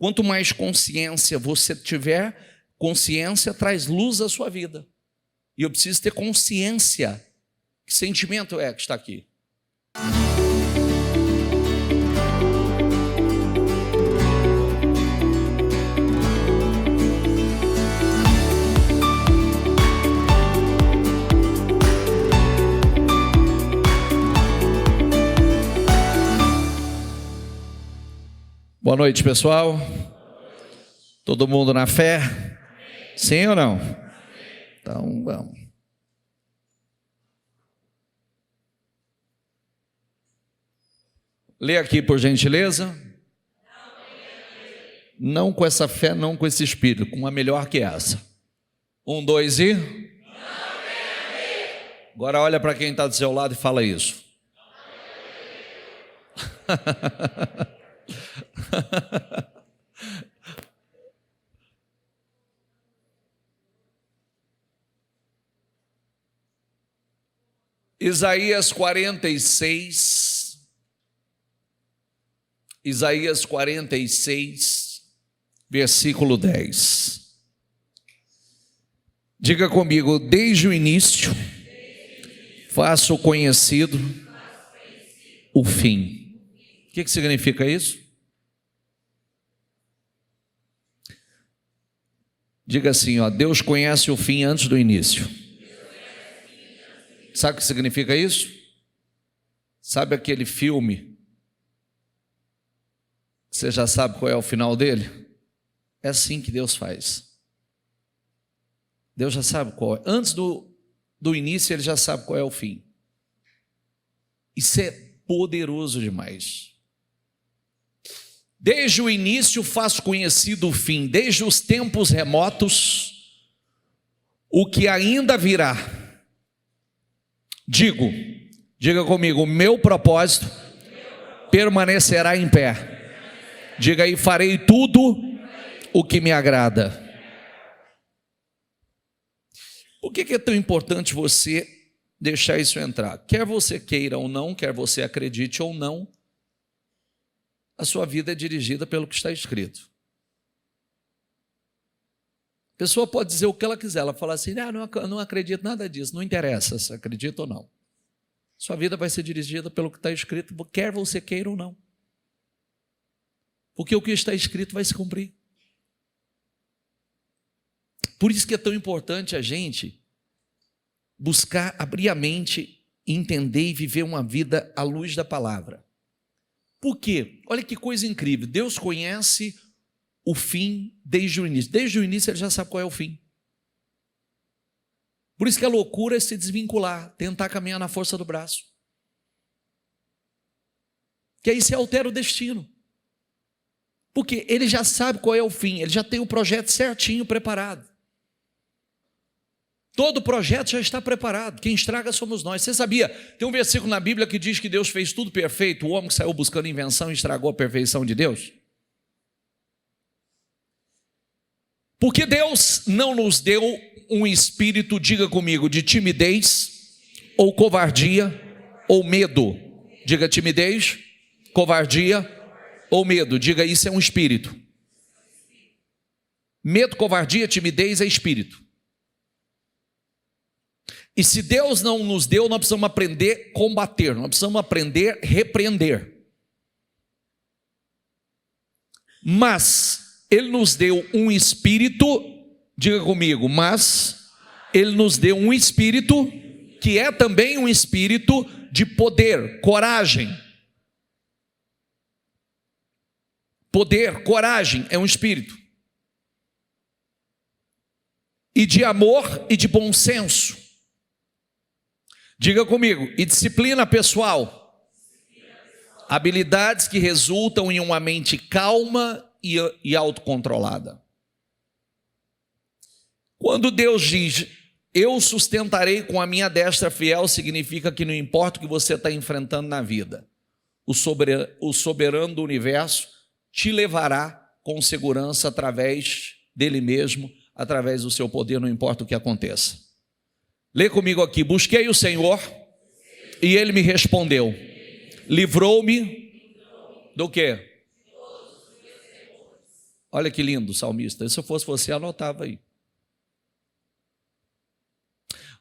Quanto mais consciência você tiver, consciência traz luz à sua vida. E eu preciso ter consciência. Que sentimento é que está aqui? Boa noite, pessoal. Todo mundo na fé? Sim ou não? Então, vamos. Lê aqui, por gentileza. Não com essa fé, não com esse espírito, com uma melhor que essa. 1, 2 e... Agora olha para quem está do seu lado e fala isso. Isaías 46, versículo 10. Diga comigo: desde o início faço conhecido o fim. O que significa isso? Diga assim, ó, Deus conhece o fim antes do início. Sabe o que significa isso? Sabe aquele filme? Você já sabe qual é o final dele? É assim que Deus faz. Deus já sabe qual é. Antes do início, Ele já sabe qual é o fim. Isso é poderoso demais. Desde o início faço conhecido o fim, desde os tempos remotos, o que ainda virá. Diga comigo, o meu propósito permanecerá em pé. Diga aí, farei tudo o que me agrada. Por que é tão importante você deixar isso entrar? Quer você queira ou não, quer você acredite ou não, a sua vida é dirigida pelo que está escrito. A pessoa pode dizer o que ela quiser, ela fala assim, não acredito nada disso, não interessa se acredita ou não. Sua vida vai ser dirigida pelo que está escrito, quer você queira ou não. Porque o que está escrito vai se cumprir. Por isso que é tão importante a gente buscar abrir a mente, entender e viver uma vida à luz da palavra. Por quê? Olha que coisa incrível. Deus conhece o fim desde o início. Desde o início Ele já sabe qual é o fim. Por isso que a loucura é se desvincular, tentar caminhar na força do braço. Que aí se altera o destino. Porque Ele já sabe qual é o fim, Ele já tem o projeto certinho preparado. Todo o projeto já está preparado, quem estraga somos nós. Você sabia? Tem um versículo na Bíblia que diz que Deus fez tudo perfeito, o homem que saiu buscando invenção e estragou a perfeição de Deus. Porque Deus não nos deu um espírito, diga comigo, de timidez, ou covardia, ou medo. Diga timidez, covardia, ou medo. Diga, isso é um espírito. Medo, covardia, timidez é espírito. E se Deus não nos deu, nós precisamos aprender a combater, nós precisamos aprender a repreender. Mas Ele nos deu um espírito, diga comigo, mas Ele nos deu um espírito que é também um espírito de poder, coragem. Poder, coragem é um espírito. E de amor e de bom senso. Diga comigo, e disciplina pessoal. Habilidades que resultam em uma mente calma e autocontrolada. Quando Deus diz, eu sustentarei com a minha destra fiel, significa que não importa o que você está enfrentando na vida, o soberano do universo te levará com segurança através dele mesmo, através do seu poder, não importa o que aconteça. Lê comigo aqui, busquei o Senhor e Ele me respondeu, livrou-me do quê? Olha que lindo, salmista. Se eu fosse você, anotava aí.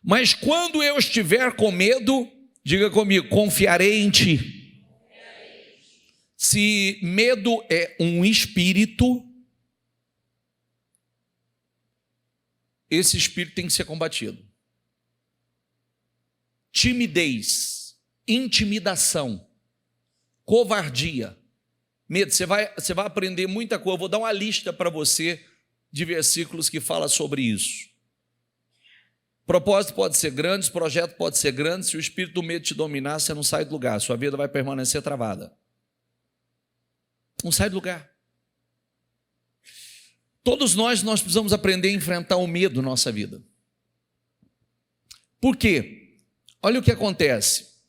Mas quando eu estiver com medo, diga comigo, confiarei em ti. Se medo é um espírito, esse espírito tem que ser combatido. Timidez, intimidação, covardia, medo. Você vai aprender muita coisa. Eu vou dar uma lista para você de versículos que fala sobre isso. Propósito pode ser grande, projeto pode ser grande. Se o espírito do medo te dominar, você não sai do lugar. Sua vida vai permanecer travada. Não sai do lugar. Todos nós precisamos aprender a enfrentar o medo na nossa vida. Por quê? Olha o que acontece.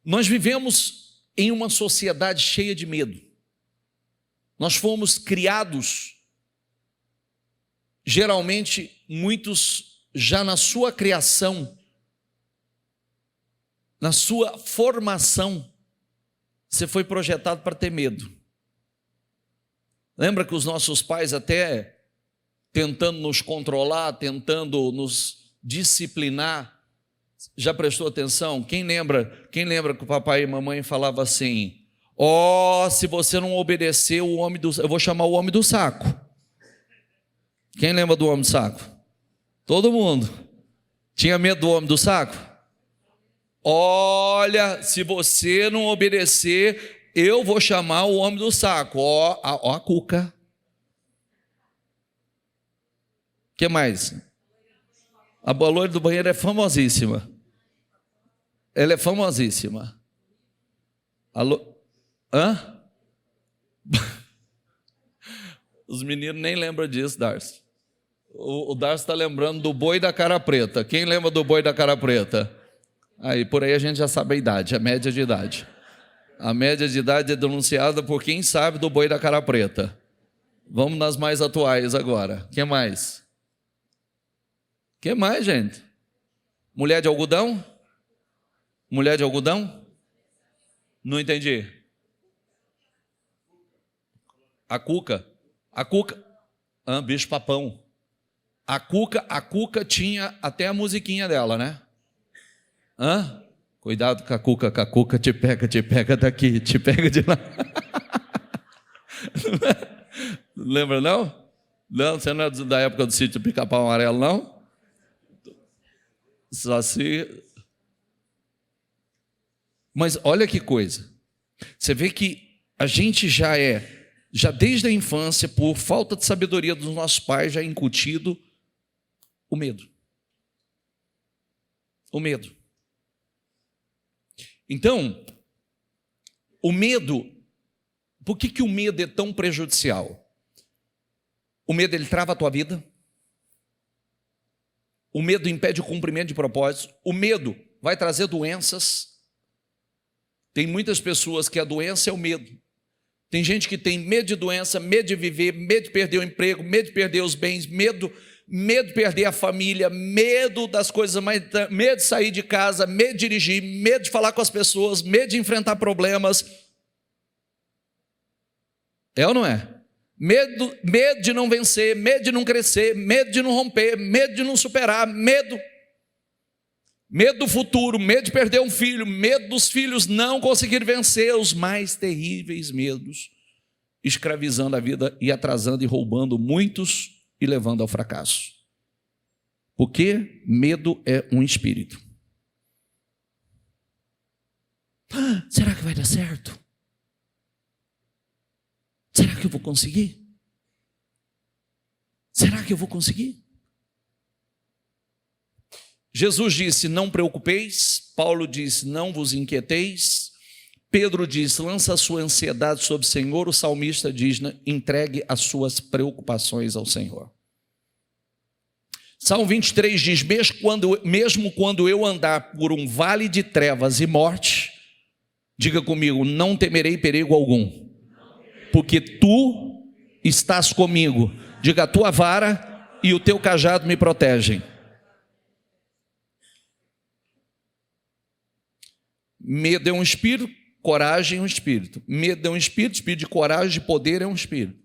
Nós vivemos em uma sociedade cheia de medo. Nós fomos criados, geralmente, muitos já na sua criação, na sua formação, você foi projetado para ter medo. Lembra que os nossos pais, até tentando nos controlar, tentando nos disciplinar, já prestou atenção? Quem lembra que o papai e mamãe falavam assim: se você não obedecer, eu vou chamar o homem do saco. Quem lembra do homem do saco? Todo mundo. Tinha medo do homem do saco? Olha, se você não obedecer, eu vou chamar o homem do saco. A cuca. O que mais? A loira do banheiro é famosíssima. Ela é famosíssima. Hã? Os meninos nem lembram disso, Darcy. O Darcy está lembrando do boi da cara preta. Quem lembra do boi da cara preta? Aí, por aí a gente já sabe a idade, a média de idade. A média de idade é denunciada por quem sabe do boi da cara preta. Vamos nas mais atuais agora. O que mais? O que mais, gente? Mulher de algodão? Mulher de algodão? Não entendi. A cuca? A cuca? Bicho papão. A cuca tinha até a musiquinha dela, né? Cuidado com a cuca te pega daqui, te pega de lá. Lembra não? Não, você não é da época do sítio Pica-Pau Amarelo, não? Só se... Mas olha que coisa. Você vê que a gente já desde a infância, por falta de sabedoria dos nossos pais, já é incutido o medo. O medo. Então, o medo, por que o medo é tão prejudicial? O medo, ele trava a tua vida. O medo impede o cumprimento de propósitos. O medo vai trazer doenças. Tem muitas pessoas que a doença é o medo. Tem gente que tem medo de doença, medo de viver, medo de perder o emprego, medo de perder os bens, medo de perder a família, medo das coisas mais, medo de sair de casa, medo de dirigir, medo de falar com as pessoas, medo de enfrentar problemas. É ou não é? Medo de não vencer, medo de não crescer, medo de não romper, medo de não superar, medo do futuro, medo de perder um filho, medo dos filhos não conseguir vencer, os mais terríveis medos, escravizando a vida e atrasando e roubando muitos e levando ao fracasso. Porque medo é um espírito. Será que vai dar certo? Será que eu vou conseguir? Será que eu vou conseguir? Jesus disse: não preocupeis. Paulo disse: não vos inquieteis. Pedro diz: lança a sua ansiedade sobre o Senhor. O salmista diz: entregue as suas preocupações ao Senhor. Salmo 23 diz: mesmo quando eu andar por um vale de trevas e morte, diga comigo, não temerei perigo algum, porque tu estás comigo. Diga, a tua vara e o teu cajado me protegem. Medo é um espírito, coragem é um espírito. Medo é um espírito, espírito de coragem, de poder é um espírito.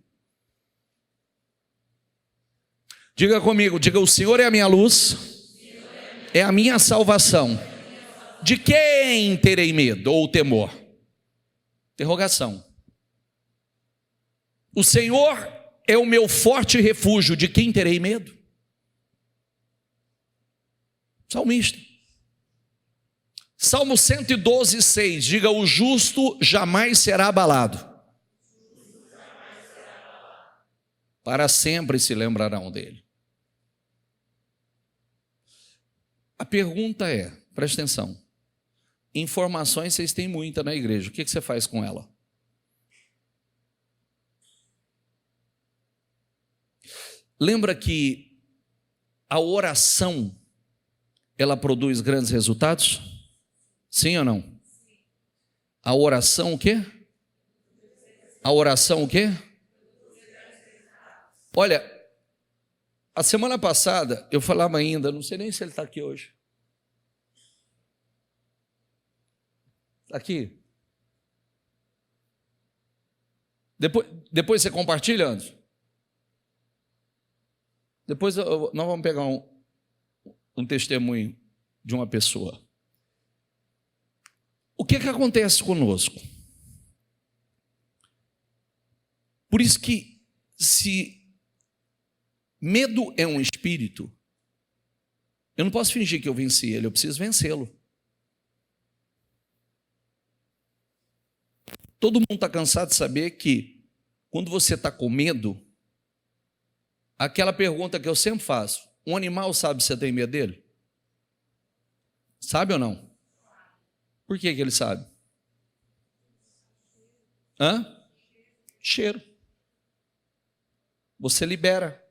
Diga comigo, diga: o Senhor é a minha luz, é a minha salvação. De quem terei medo ou temor? Interrogação. O Senhor é o meu forte refúgio, de quem terei medo? Salmista. Salmo 112, 6, diga: o justo jamais será abalado. Para sempre se lembrarão dele. A pergunta é, presta atenção, informações vocês têm muita na igreja, o que você faz com ela? Lembra que a oração, ela produz grandes resultados? Sim ou não? A oração o quê? A oração o quê? Olha, a semana passada eu falava ainda, não sei nem se ele está aqui hoje. Está aqui? Depois você compartilha, Anderson? Depois nós vamos pegar um testemunho de uma pessoa. O que acontece conosco? Por isso que, se medo é um espírito, eu não posso fingir que eu venci ele, eu preciso vencê-lo. Todo mundo está cansado de saber que, quando você está com medo, aquela pergunta que eu sempre faço: um animal sabe se você tem medo dele? Sabe ou não? Por que ele sabe? Cheiro. Você libera.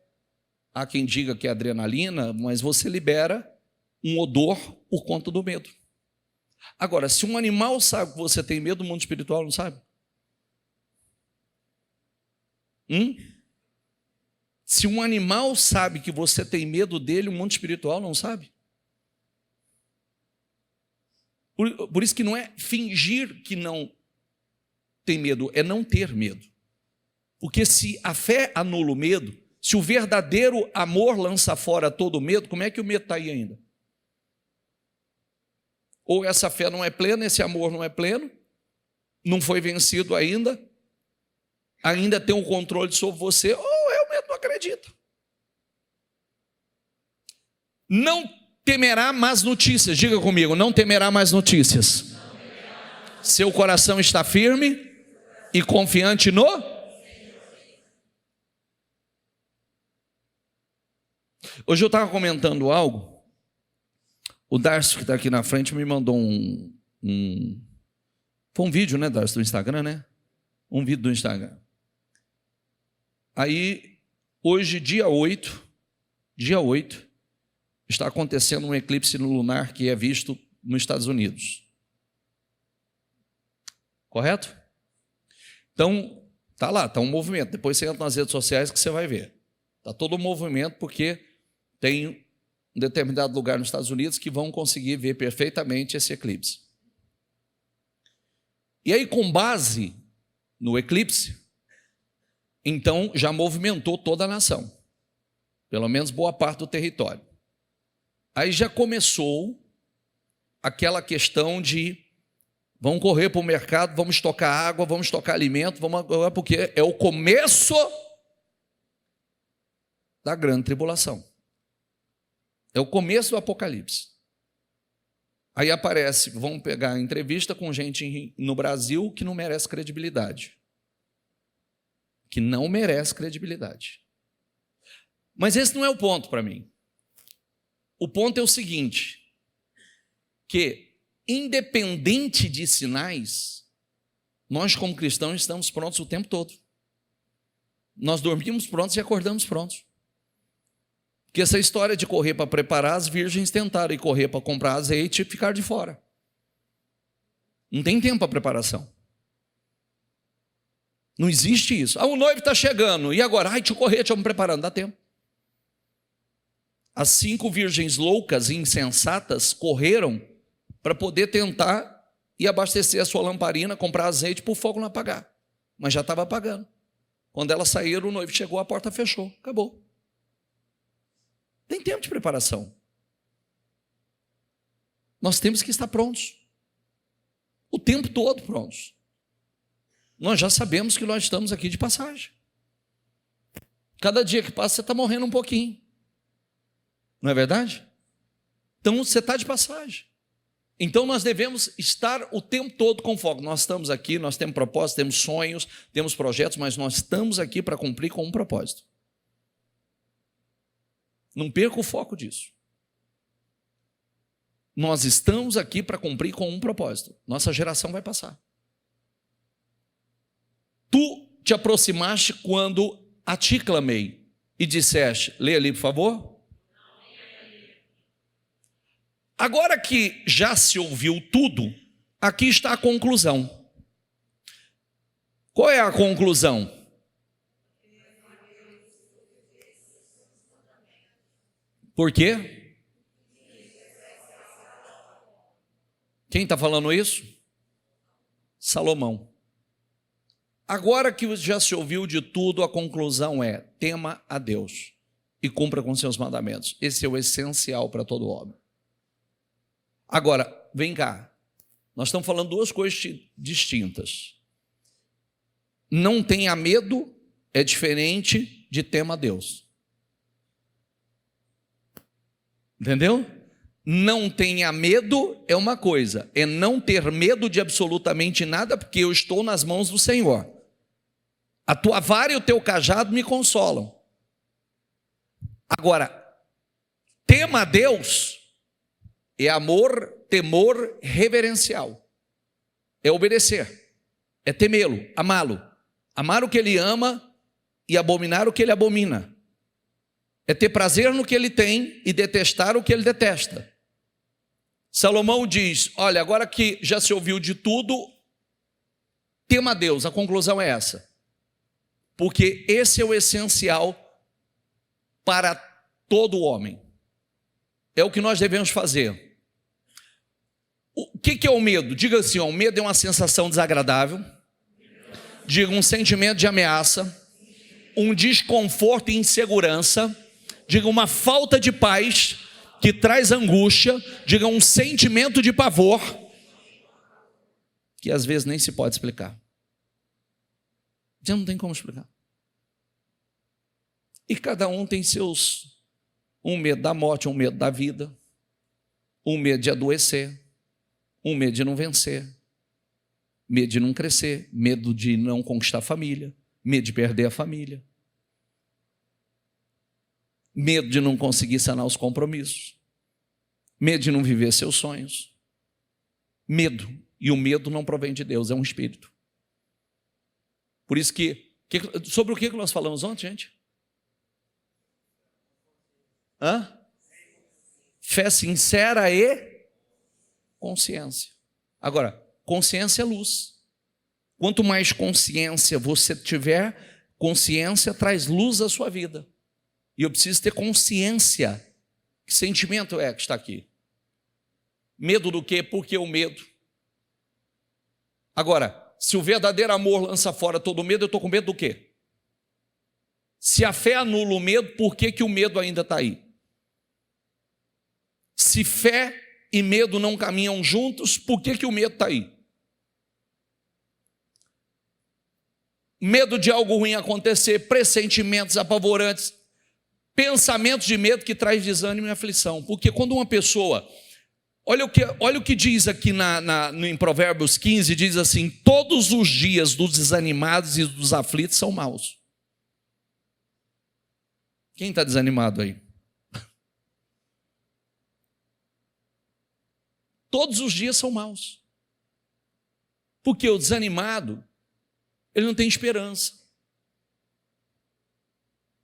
Há quem diga que é adrenalina, mas você libera um odor por conta do medo. Agora, se um animal sabe que você tem medo, o mundo espiritual não sabe? Se um animal sabe que você tem medo dele, o mundo espiritual não sabe? Por isso que não é fingir que não tem medo, é não ter medo. Porque se a fé anula o medo, se o verdadeiro amor lança fora todo o medo, como é que o medo está aí ainda? Ou essa fé não é plena, esse amor não é pleno, não foi vencido ainda tem um controle sobre você, ou o medo não acredita. Não temerá más notícias, diga comigo: não temerá mais notícias. Seu coração está firme e confiante no... Hoje eu estava comentando algo, o Darcio, que está aqui na frente, me mandou foi um vídeo, né, Darcio, do Instagram, né? Um vídeo do Instagram. Aí, hoje, dia 8, está acontecendo um eclipse lunar que é visto nos Estados Unidos. Correto? Então, está lá, está um movimento. Depois você entra nas redes sociais que você vai ver. Está todo um movimento, porque tem um determinado lugar nos Estados Unidos que vão conseguir ver perfeitamente esse eclipse. E aí, com base no eclipse, então já movimentou toda a nação, pelo menos boa parte do território. Aí já começou aquela questão de: vamos correr para o mercado, vamos estocar água, vamos estocar alimento, porque é o começo da grande tribulação. É o começo do Apocalipse. Aí aparece, vamos pegar entrevista com gente no Brasil que não merece credibilidade. Que não merece credibilidade. Mas esse não é o ponto para mim. O ponto é o seguinte, que independente de sinais, nós como cristãos estamos prontos o tempo todo. Nós dormimos prontos e acordamos prontos. Porque essa história de correr para preparar, as virgens tentaram ir correr para comprar azeite e ficar de fora. Não tem tempo para preparação. Não existe isso. O noivo está chegando, e agora? Deixa eu correr, deixa eu me preparando, dá tempo. As 5 virgens loucas e insensatas correram para poder tentar e abastecer a sua lamparina, comprar azeite para o fogo não apagar. Mas já estava apagando. Quando elas saíram, o noivo chegou, a porta fechou, acabou. Tem tempo de preparação. Nós temos que estar prontos. O tempo todo prontos. Nós já sabemos que nós estamos aqui de passagem. Cada dia que passa, você está morrendo um pouquinho. Não é verdade? Então, você está de passagem. Então, nós devemos estar o tempo todo com foco. Nós estamos aqui, nós temos propósitos, temos sonhos, temos projetos, mas nós estamos aqui para cumprir com um propósito. Não perca o foco disso. Nós estamos aqui para cumprir com um propósito. Nossa geração vai passar. Tu te aproximaste quando a ti clamei e disseste, lê ali por favor. Agora que já se ouviu tudo, aqui está a conclusão. Qual é a conclusão? Por quê? Quem está falando isso? Salomão. Agora que já se ouviu de tudo, a conclusão é: tema a Deus e cumpra com seus mandamentos. Esse é o essencial para todo homem. Agora, vem cá. Nós estamos falando duas coisas distintas. Não tenha medo é diferente de tema a Deus. Entendeu? Não tenha medo é uma coisa, é não ter medo de absolutamente nada, porque eu estou nas mãos do Senhor. A tua vara e o teu cajado me consolam. Agora, tema a Deus é amor, temor reverencial. É obedecer, é temê-lo, amá-lo. Amar o que ele ama e abominar o que ele abomina. É ter prazer no que ele tem e detestar o que ele detesta. Salomão diz, olha, agora que já se ouviu de tudo, tema a Deus, a conclusão é essa. Porque esse é o essencial para todo homem. É o que nós devemos fazer. O que é o medo? Diga assim, o medo é uma sensação desagradável, diga um sentimento de ameaça, um desconforto e insegurança, diga uma falta de paz que traz angústia, diga um sentimento de pavor, que às vezes nem se pode explicar. Já não tem como explicar. E cada um tem seus, um medo da morte, um medo da vida, um medo de adoecer, um medo de não vencer, medo de não crescer, medo de não conquistar a família, medo de perder a família, medo de não conseguir sanar os compromissos, medo de não viver seus sonhos, medo, e o medo não provém de Deus, é um espírito. Por isso sobre o que nós falamos ontem, gente? Fé sincera e consciência. Agora, consciência é luz. Quanto mais consciência você tiver, consciência traz luz à sua vida. E eu preciso ter consciência. Que sentimento é que está aqui? Medo do quê? Por que o medo? Agora, se o verdadeiro amor lança fora todo o medo, eu estou com medo do quê? Se a fé anula o medo, por que o medo ainda está aí? Se fé e medo não caminham juntos, por que o medo está aí? Medo de algo ruim acontecer, pressentimentos apavorantes, pensamentos de medo que traz desânimo e aflição. Porque quando uma pessoa... Olha o que diz aqui em Provérbios 15, diz assim, todos os dias dos desanimados e dos aflitos são maus. Quem está desanimado aí? Todos os dias são maus. Porque o desanimado, ele não tem esperança.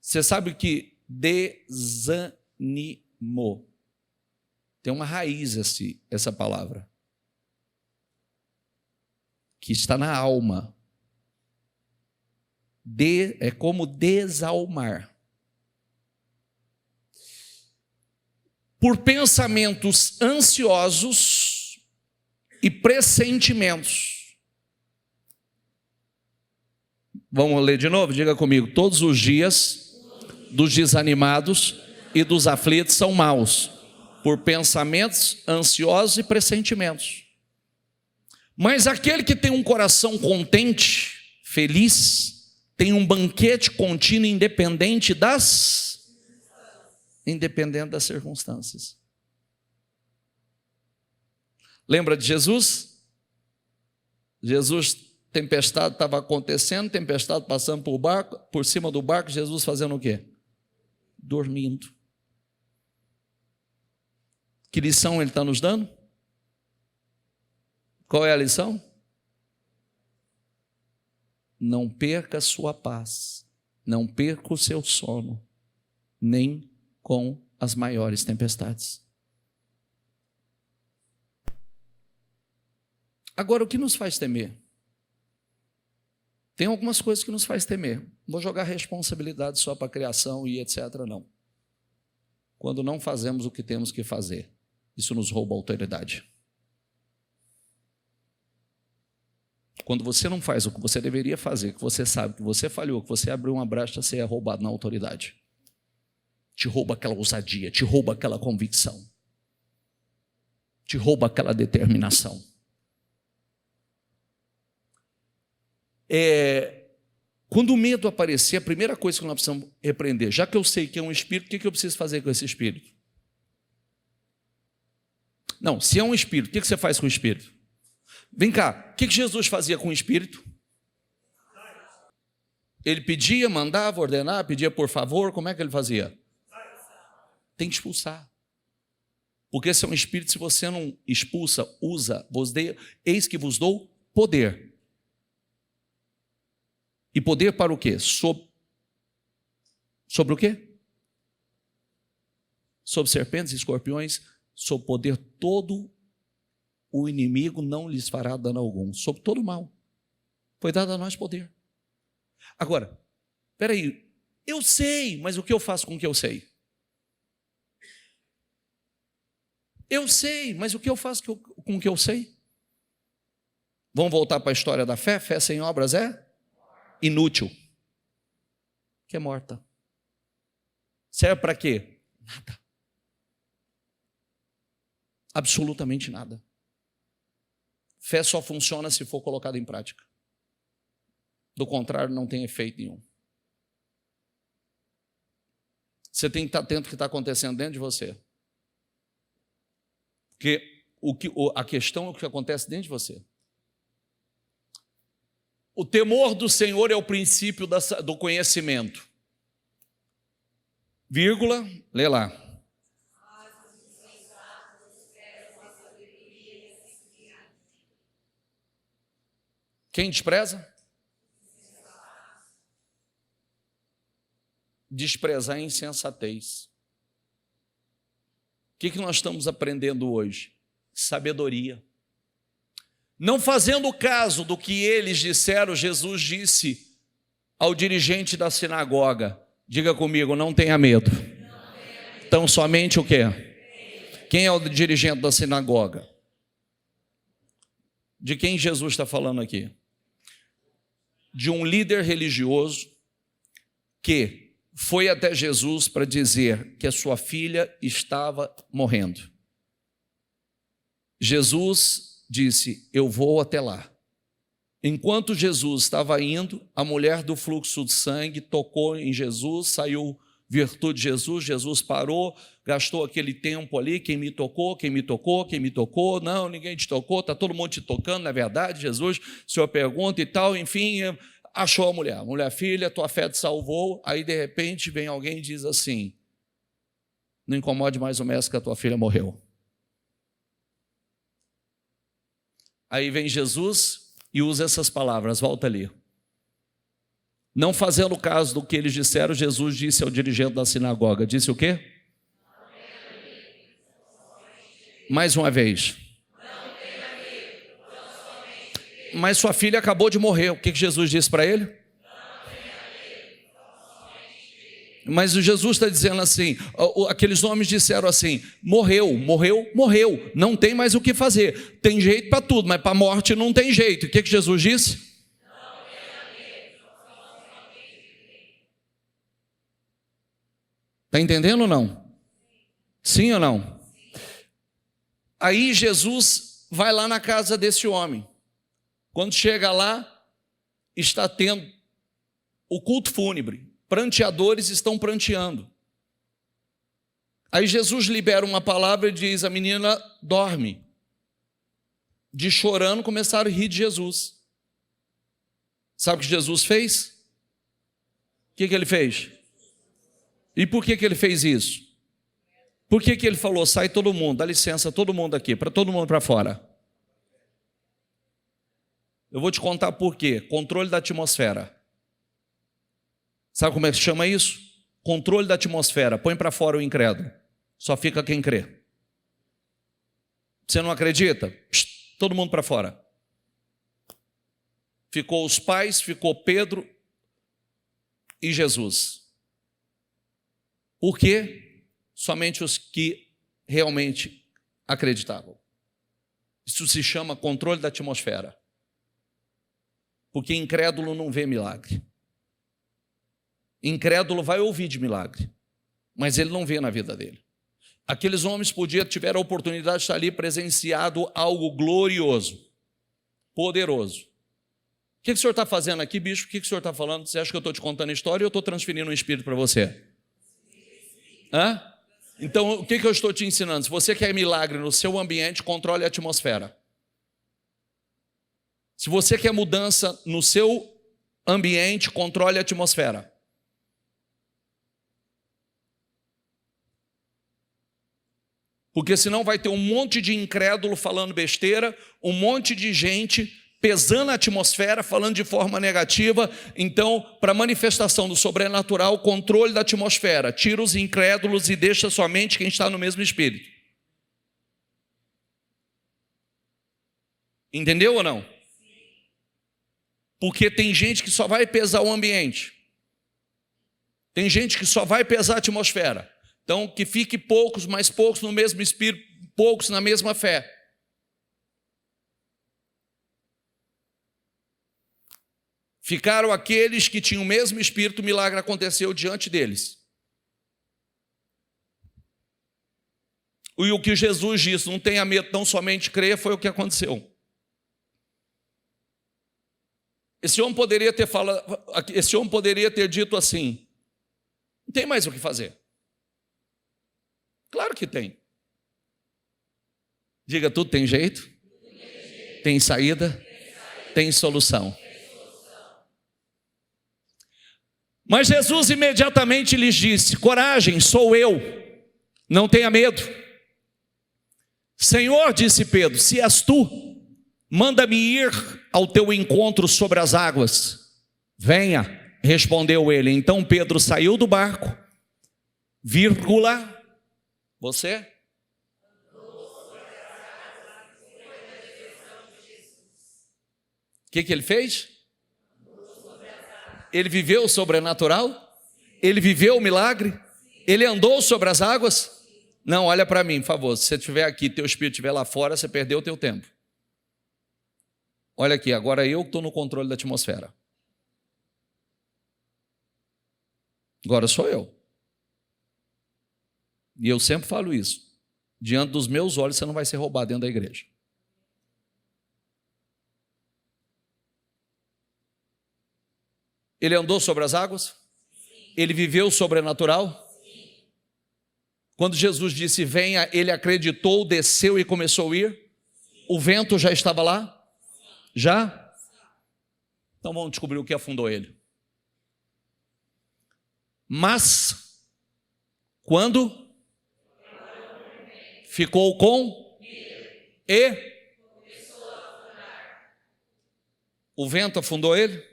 Você sabe que desanimou. Tem uma raiz essa palavra, que está na alma. É como desalmar. Por pensamentos ansiosos e pressentimentos. Vamos ler de novo? Diga comigo. Todos os dias dos desanimados e dos aflitos são maus, por pensamentos ansiosos e pressentimentos. Mas aquele que tem um coração contente, feliz, tem um banquete contínuo independente das circunstâncias. Lembra de Jesus? Tempestade estava acontecendo, tempestade passando por cima do barco, Jesus fazendo o quê? Dormindo. Que lição ele está nos dando? Qual é a lição? Não perca a sua paz, não perca o seu sono, nem com as maiores tempestades. Agora, o que nos faz temer? Tem algumas coisas que nos faz temer. Não vou jogar responsabilidade só para a criação e etc. não. Quando não fazemos o que temos que fazer, isso nos rouba a autoridade. Quando você não faz o que você deveria fazer, que você sabe que você falhou, que você abriu uma brecha, você é roubado na autoridade. Te rouba aquela ousadia, te rouba aquela convicção, te rouba aquela determinação. Quando o medo aparecer, a primeira coisa que nós precisamos repreender, já que eu sei que é um espírito, o que eu preciso fazer com esse espírito? Não, se é um espírito, o que você faz com o espírito? Vem cá, o que Jesus fazia com o espírito? Ele pedia, mandava, ordenava, pedia por favor, como é que ele fazia? Tem que expulsar. Porque se é um espírito, se você não expulsa, usa, eis que vos dou poder. E poder para o quê? Sobre o quê? Sobre serpentes e escorpiões, sob poder todo o inimigo não lhes fará dano algum. Sobre todo o mal. Foi dado a nós poder. Agora, espera aí, eu sei, mas o que eu faço com o que eu sei? Eu sei, mas o que eu faço com o que eu sei? Vamos voltar para a história da fé? Fé sem obras é inútil, que é morta. Serve para quê? Nada. Absolutamente nada. Fé só funciona se for colocada em prática. Do contrário, não tem efeito nenhum. Você tem que estar atento ao que está acontecendo dentro de você. Porque a questão é o que acontece dentro de você. O temor do Senhor é o princípio do conhecimento. Vírgula, lê lá. Quem despreza? Desprezar a insensatez. O que nós estamos aprendendo hoje? Sabedoria. Não fazendo caso do que eles disseram, Jesus disse ao dirigente da sinagoga, diga comigo, não tenha medo. Então somente o quê? Quem é o dirigente da sinagoga? De quem Jesus está falando aqui? De um líder religioso que foi até Jesus para dizer que a sua filha estava morrendo. Jesus disse, eu vou até lá. Enquanto Jesus estava indo, a mulher do fluxo de sangue tocou em Jesus, saiu virtude de Jesus, Jesus parou, gastou aquele tempo ali, quem me tocou, não, ninguém te tocou, está todo mundo te tocando, na verdade, Jesus, o senhor pergunta e tal, enfim, achou a mulher, filha, tua fé te salvou, aí de repente vem alguém e diz assim, não incomode mais o mestre que a tua filha morreu. Aí vem Jesus e usa essas palavras, volta ali. Não fazendo caso do que eles disseram, Jesus disse ao dirigente da sinagoga, disse o quê? Mais uma vez. Mas sua filha acabou de morrer, o que Jesus disse para ele? Mas o Jesus está dizendo assim, aqueles homens disseram assim, morreu, não tem mais o que fazer, tem jeito para tudo, mas para a morte não tem jeito. O que Jesus disse? Está entendendo ou não? Sim ou não? Aí Jesus vai lá na casa desse homem. Quando chega lá, está tendo o culto fúnebre. Pranteadores estão pranteando. Aí Jesus libera uma palavra e diz: a menina dorme. De chorando, começaram a rir de Jesus. Sabe o que Jesus fez? O que ele fez? E por que ele fez isso? Por que ele falou: sai todo mundo, dá licença, todo mundo aqui, para todo mundo para fora? Eu vou te contar por quê. Controle da atmosfera. Sabe como é que se chama isso? Controle da atmosfera. Põe para fora o incrédulo. Só fica quem crê. Você não acredita? Psst, todo mundo para fora. Ficou os pais, ficou Pedro e Jesus. Por quê? Somente os que realmente acreditavam. Isso se chama controle da atmosfera. Porque incrédulo não vê milagre. Incrédulo vai ouvir de milagre, mas ele não vê na vida dele. Aqueles homens tiveram a oportunidade de estar ali presenciado algo glorioso, poderoso. O que o senhor está fazendo aqui, bicho? O que o senhor está falando? Você acha que eu estou te contando a história ou eu estou transferindo um espírito para você? Hã? Então, o que eu estou te ensinando? Se você quer milagre no seu ambiente, controle a atmosfera. Se você quer mudança no seu ambiente, controle a atmosfera. Porque senão vai ter um monte de incrédulo falando besteira, um monte de gente pesando a atmosfera, falando de forma negativa. Então, para a manifestação do sobrenatural, controle da atmosfera. Tira os incrédulos e deixa somente quem está no mesmo espírito. Entendeu ou não? Porque tem gente que só vai pesar o ambiente. Tem gente que só vai pesar a atmosfera. Então, que fique poucos, mas poucos no mesmo espírito, poucos na mesma fé. Ficaram aqueles que tinham o mesmo espírito, o milagre aconteceu diante deles. E o que Jesus disse, não tenha medo, não somente crer, foi o que aconteceu. Esse homem poderia ter dito assim: não tem mais o que fazer. Claro que tem. Diga, tudo tem jeito? Tem saída? Tem solução. Mas Jesus imediatamente lhes disse: coragem, sou eu, não tenha medo. Senhor, disse Pedro, se és tu, manda-me ir ao teu encontro sobre as águas. Venha, respondeu ele. Então Pedro saiu do barco, você? O que ele fez? Ele viveu o sobrenatural? Ele viveu o milagre? Ele andou sobre as águas? Não, olha para mim, por favor. Se você estiver aqui, teu espírito estiver lá fora, você perdeu o teu tempo. Olha aqui, agora eu que estou no controle da atmosfera. Agora sou eu. E eu sempre falo isso. Diante dos meus olhos, você não vai ser roubado dentro da igreja. Ele andou sobre as águas? Ele viveu o sobrenatural? Quando Jesus disse venha, ele acreditou, desceu e começou a ir? O vento já estava lá? Já? Então vamos descobrir o que afundou ele. Mas, quando ficou com e o vento afundou ele?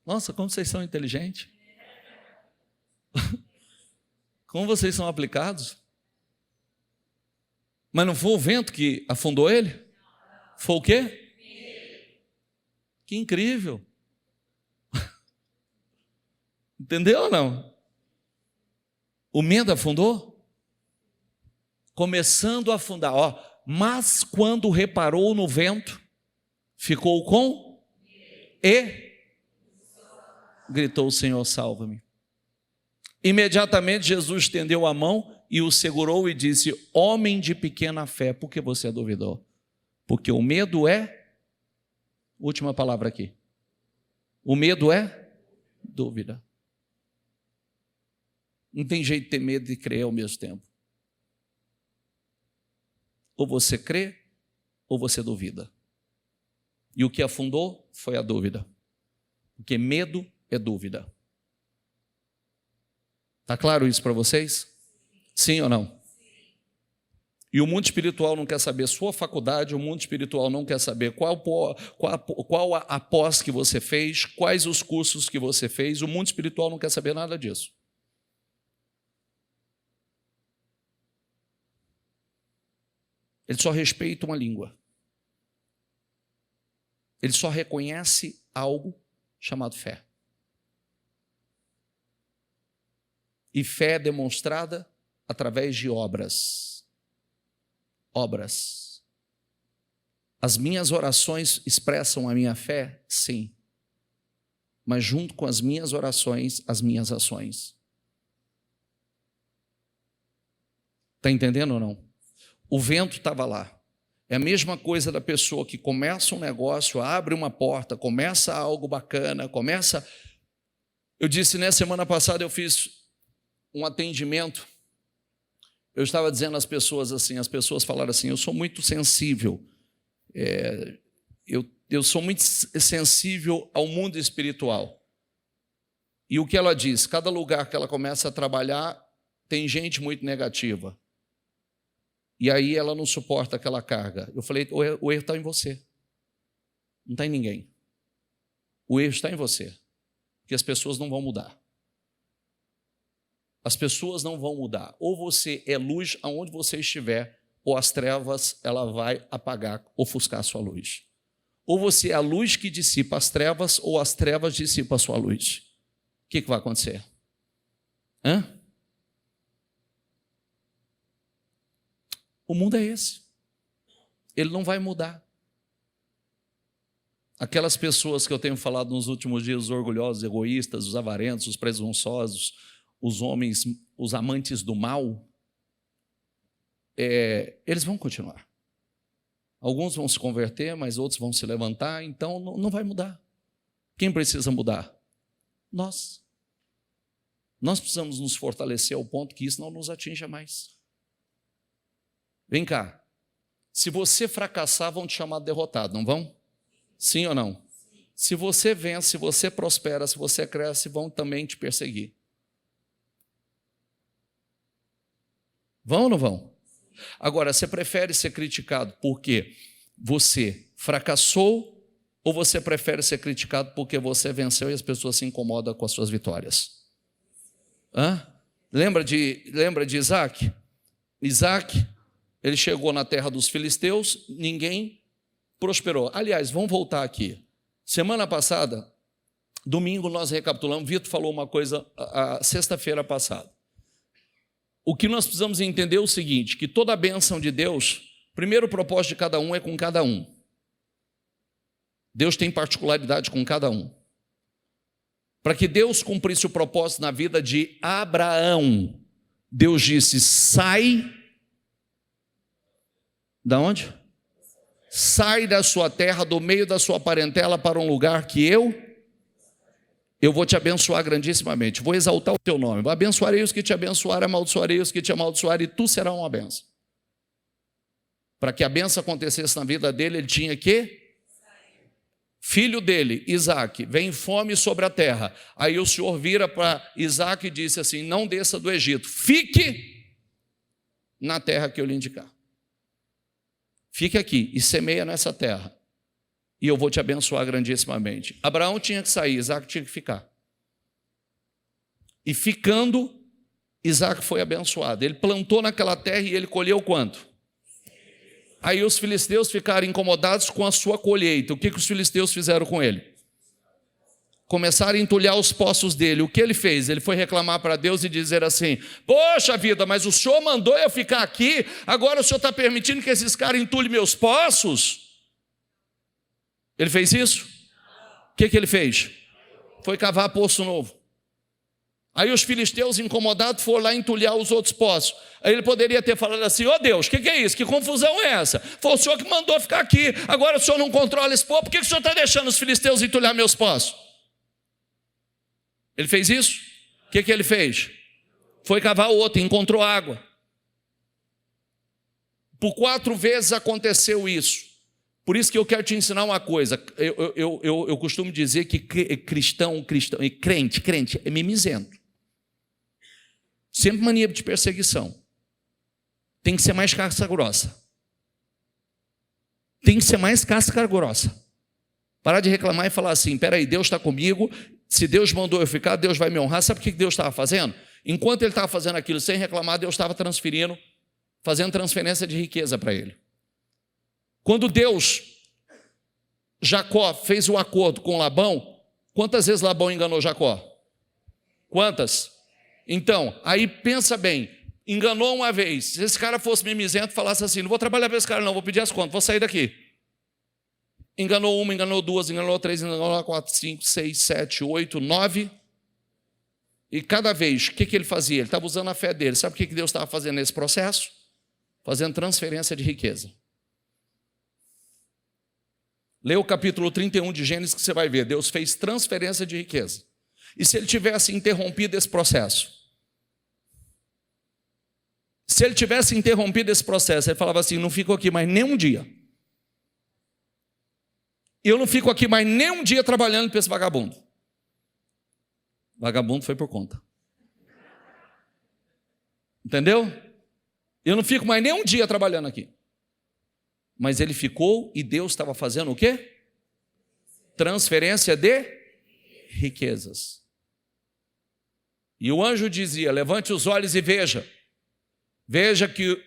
Nossa, como vocês são inteligentes. Como vocês são aplicados. Mas não foi o vento que afundou ele? Foi o quê? Que incrível. Entendeu ou não? O medo afundou? Começando a afundar. Ó, mas quando reparou no vento, ficou com e gritou: o Senhor, salva-me. Imediatamente Jesus estendeu a mão e o segurou e disse: homem de pequena fé, por que você duvidou? Porque o medo é, última palavra aqui, o medo é dúvida. Não tem jeito de ter medo de crer ao mesmo tempo. Ou você crê, ou você duvida. E o que afundou foi a dúvida. Porque medo é dúvida. Está claro isso para vocês? Sim ou não? E o mundo espiritual não quer saber sua faculdade, o mundo espiritual não quer saber qual a pós que você fez, quais os cursos que você fez, o mundo espiritual não quer saber nada disso. Ele só respeita uma língua. Ele só reconhece algo chamado fé. E fé é demonstrada através de obras. Obras. As minhas orações expressam a minha fé? Sim. Mas junto com as minhas orações, as minhas ações. Está entendendo ou não? O vento estava lá. É a mesma coisa da pessoa que começa um negócio, abre uma porta, começa algo bacana, começa... Eu disse, né, semana passada eu fiz um atendimento, eu estava dizendo às pessoas assim, as pessoas falaram assim, eu sou muito sensível, eu sou muito sensível ao mundo espiritual. E o que ela diz? Cada lugar que ela começa a trabalhar, tem gente muito negativa. E aí ela não suporta aquela carga. Eu falei, o erro está em você. Não está em ninguém. O erro está em você. Porque as pessoas não vão mudar. As pessoas não vão mudar. Ou você é luz aonde você estiver, ou as trevas, ela vai apagar, ofuscar a sua luz. Ou você é a luz que dissipa as trevas, ou as trevas dissipam a sua luz. O que vai acontecer? O mundo é esse. Ele não vai mudar. Aquelas pessoas que eu tenho falado nos últimos dias, os orgulhosos, egoístas, os avarentos, os presunçosos, os homens, os amantes do mal, eles vão continuar. Alguns vão se converter, mas outros vão se levantar, então não vai mudar. Quem precisa mudar? Nós. Nós precisamos nos fortalecer ao ponto que isso não nos atinja mais. Vem cá, se você fracassar, vão te chamar de derrotado, não vão? Sim ou não? Se você vence, se você prospera, se você cresce, vão também te perseguir. Vão ou não vão? Agora, você prefere ser criticado porque você fracassou ou você prefere ser criticado porque você venceu e as pessoas se incomodam com as suas vitórias? Lembra de Isaac? Isaac, ele chegou na terra dos filisteus, ninguém prosperou. Aliás, vamos voltar aqui. Semana passada, domingo, nós recapitulamos, Vitor falou uma coisa, a sexta-feira passada. O que nós precisamos entender é o seguinte, que toda a bênção de Deus, primeiro o propósito de cada um é com cada um. Deus tem particularidade com cada um. Para que Deus cumprisse o propósito na vida de Abraão, Deus disse, sai... Da onde? Sai da sua terra, do meio da sua parentela, para um lugar que eu vou te abençoar grandissimamente, vou exaltar o teu nome, abençoarei os que te abençoarem, amaldiçoarei os que te amaldiçoarem, e tu serás uma bênção. Para que a bênção acontecesse na vida dele, ele tinha que? Filho dele, Isaac, vem fome sobre a terra. Aí o Senhor vira para Isaac e disse assim, não desça do Egito, fique na terra que eu lhe indicar. Fique aqui e semeia nessa terra, e eu vou te abençoar grandissimamente. Abraão tinha que sair, Isaac tinha que ficar. E ficando, Isaac foi abençoado. Ele plantou naquela terra e ele colheu quanto? Aí os filisteus ficaram incomodados com a sua colheita. O que os filisteus fizeram com ele? Começaram a entulhar os poços dele. O que ele fez? Ele foi reclamar para Deus e dizer assim, poxa vida, mas o Senhor mandou eu ficar aqui, agora o Senhor está permitindo que esses caras entulhem meus poços? Ele fez isso? O que ele fez? Foi cavar poço novo. Aí os filisteus incomodados foram lá entulhar os outros poços. Aí ele poderia ter falado assim: ó Deus, o que é isso? Que confusão é essa? Foi o senhor que mandou ficar aqui, agora o senhor não controla esse povo, por que o senhor está deixando os filisteus entulhar meus poços? Ele fez isso? O que ele fez? Foi cavar outro, encontrou água. Por 4 vezes aconteceu isso. Por isso que eu quero te ensinar uma coisa. Eu costumo dizer que cristão e crente é mimizento. Sempre mania de perseguição. Tem que ser mais casca grossa. Tem que ser mais casca grossa. Parar de reclamar e falar assim: peraí, Deus está comigo, se Deus mandou eu ficar, Deus vai me honrar. Sabe o que Deus estava fazendo? Enquanto ele estava fazendo aquilo sem reclamar, Deus estava fazendo transferência de riqueza para ele. Quando Jacó fez o acordo com Labão, quantas vezes Labão enganou Jacó? Quantas? Então, aí pensa bem, enganou uma vez. Se esse cara fosse mimizento, falasse assim: não vou trabalhar para esse cara não, vou pedir as contas, vou sair daqui. Enganou uma, enganou duas, enganou três, enganou 4, 5, 6, 7, 8, 9. E cada vez, o que ele fazia? Ele estava usando a fé dele. Sabe o que Deus estava fazendo nesse processo? Fazendo transferência de riqueza. Lê o capítulo 31 de Gênesis que você vai ver. Deus fez transferência de riqueza. E se ele tivesse interrompido esse processo? Se ele tivesse interrompido esse processo, ele falava assim: não fico aqui mais nem um dia. Eu não fico aqui mais nem um dia trabalhando para esse vagabundo. Vagabundo foi por conta. Entendeu? Eu não fico mais nem um dia trabalhando aqui. Mas ele ficou e Deus estava fazendo o quê? Transferência de riquezas. E o anjo dizia: levante os olhos e veja. Veja que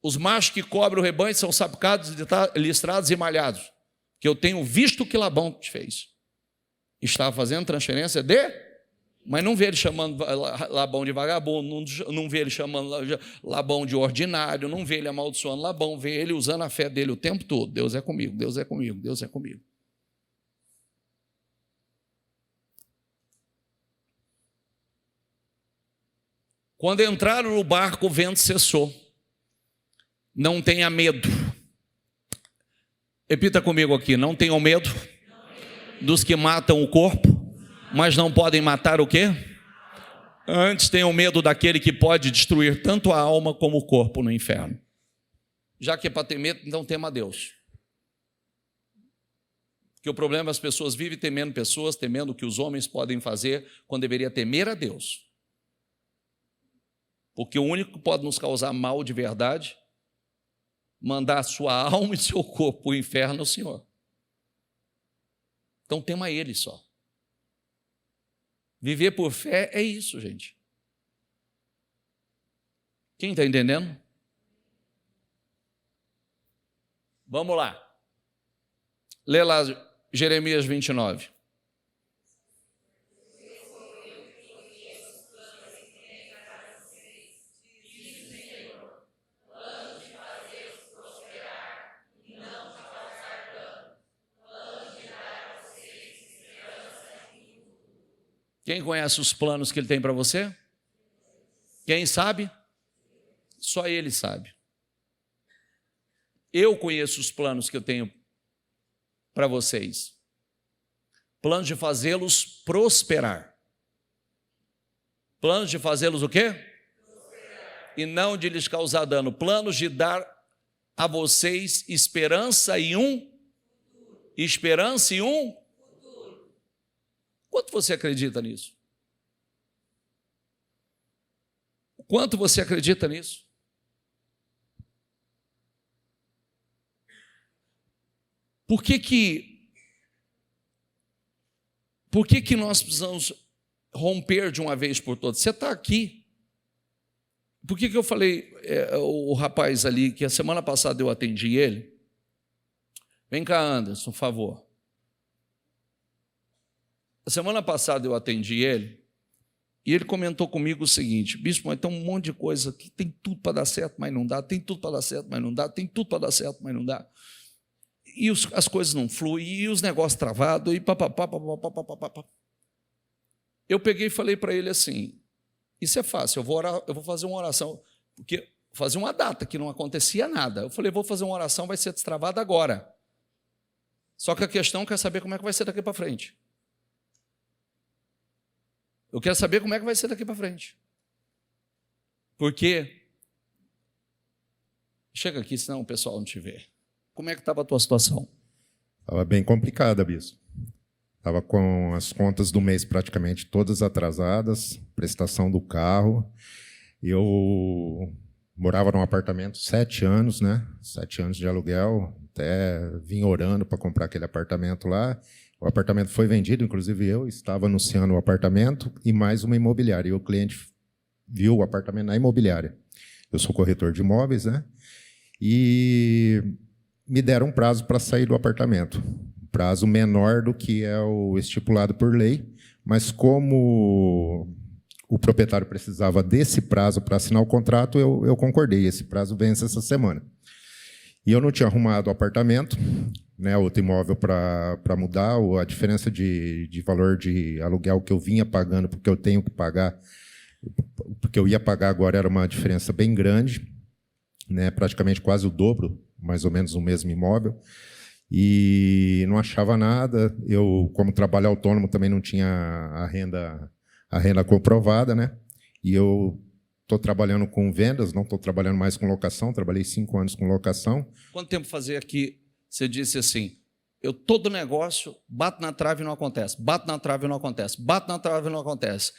os machos que cobrem o rebanho são sapados, listrados e malhados. Que eu tenho visto o que Labão te fez. Estava fazendo transferência de... Mas não vê ele chamando Labão de vagabundo, não vê ele chamando Labão de ordinário, não vê ele amaldiçoando Labão, vê ele usando a fé dele o tempo todo. Deus é comigo, Deus é comigo, Deus é comigo. Quando entraram no barco, o vento cessou. Não tenha medo. Repita comigo aqui: não tenham medo dos que matam o corpo, mas não podem matar o quê? Antes tenham medo daquele que pode destruir tanto a alma como o corpo no inferno. Já que é para ter medo, então tema a Deus. Porque o problema é as pessoas vivem temendo pessoas, temendo o que os homens podem fazer, quando deveria temer a Deus. Porque o único que pode nos causar mal de verdade, mandar sua alma e seu corpo para o inferno é o Senhor. Então tema Ele só. Viver por fé é isso, gente. Quem está entendendo? Vamos lá. Lê lá Jeremias 29. Quem conhece os planos que Ele tem para você? Quem sabe? Só Ele sabe. Eu conheço os planos que eu tenho para vocês. Planos de fazê-los prosperar. Planos de fazê-los o quê? Prosperar. E não de lhes causar dano. Planos de dar a vocês esperança e esperança e Quanto você acredita nisso? Quanto você acredita nisso? Por que nós precisamos romper de uma vez por todas? Você está aqui. Por que eu falei, o rapaz ali, que a semana passada eu atendi ele? Vem cá, Anderson, por favor. A semana passada eu atendi ele e ele comentou comigo o seguinte: bispo, mas tem um monte de coisa aqui, tem tudo para dar certo, mas não dá, tem tudo para dar certo, mas não dá, tem tudo para dar certo, mas não dá. E as coisas não fluem, e os negócios travados, e papapá. Eu peguei e falei para ele assim: isso é fácil, eu vou orar, eu vou fazer uma oração, porque fazia uma data que não acontecia nada. Eu falei, vou fazer uma oração, vai ser destravada agora. Só que a questão é saber como é que vai ser daqui para frente. Eu quero saber como é que vai ser daqui para frente. Porque, chega aqui, senão o pessoal não te vê. Como é que estava a tua situação? Estava bem complicada, bispo. Estava com as contas do mês praticamente todas atrasadas, prestação do carro. Eu morava num apartamento 7 anos, né? 7 anos de aluguel, até vim orando para comprar aquele apartamento lá. O apartamento foi vendido, inclusive eu estava anunciando o apartamento e mais uma imobiliária. E o cliente viu o apartamento na imobiliária. Eu sou corretor de imóveis, né? E me deram um prazo para sair do apartamento. Um prazo menor do que é o estipulado por lei, mas como o proprietário precisava desse prazo para assinar o contrato, eu concordei. Esse prazo vence essa semana. E eu não tinha arrumado o apartamento, né, outro imóvel para mudar, a diferença de valor de aluguel que eu vinha pagando, porque eu tenho que pagar, porque eu ia pagar agora era uma diferença bem grande, né, praticamente quase o dobro, mais ou menos o mesmo imóvel, e não achava nada. Eu, como trabalho autônomo, também não tinha a renda comprovada, né, e eu estou trabalhando com vendas, não estou trabalhando mais com locação, trabalhei 5 anos com locação. Quanto tempo fazia que você disse assim, eu todo negócio, bato na trave e não acontece, bato na trave e não acontece, bato na trave e não acontece.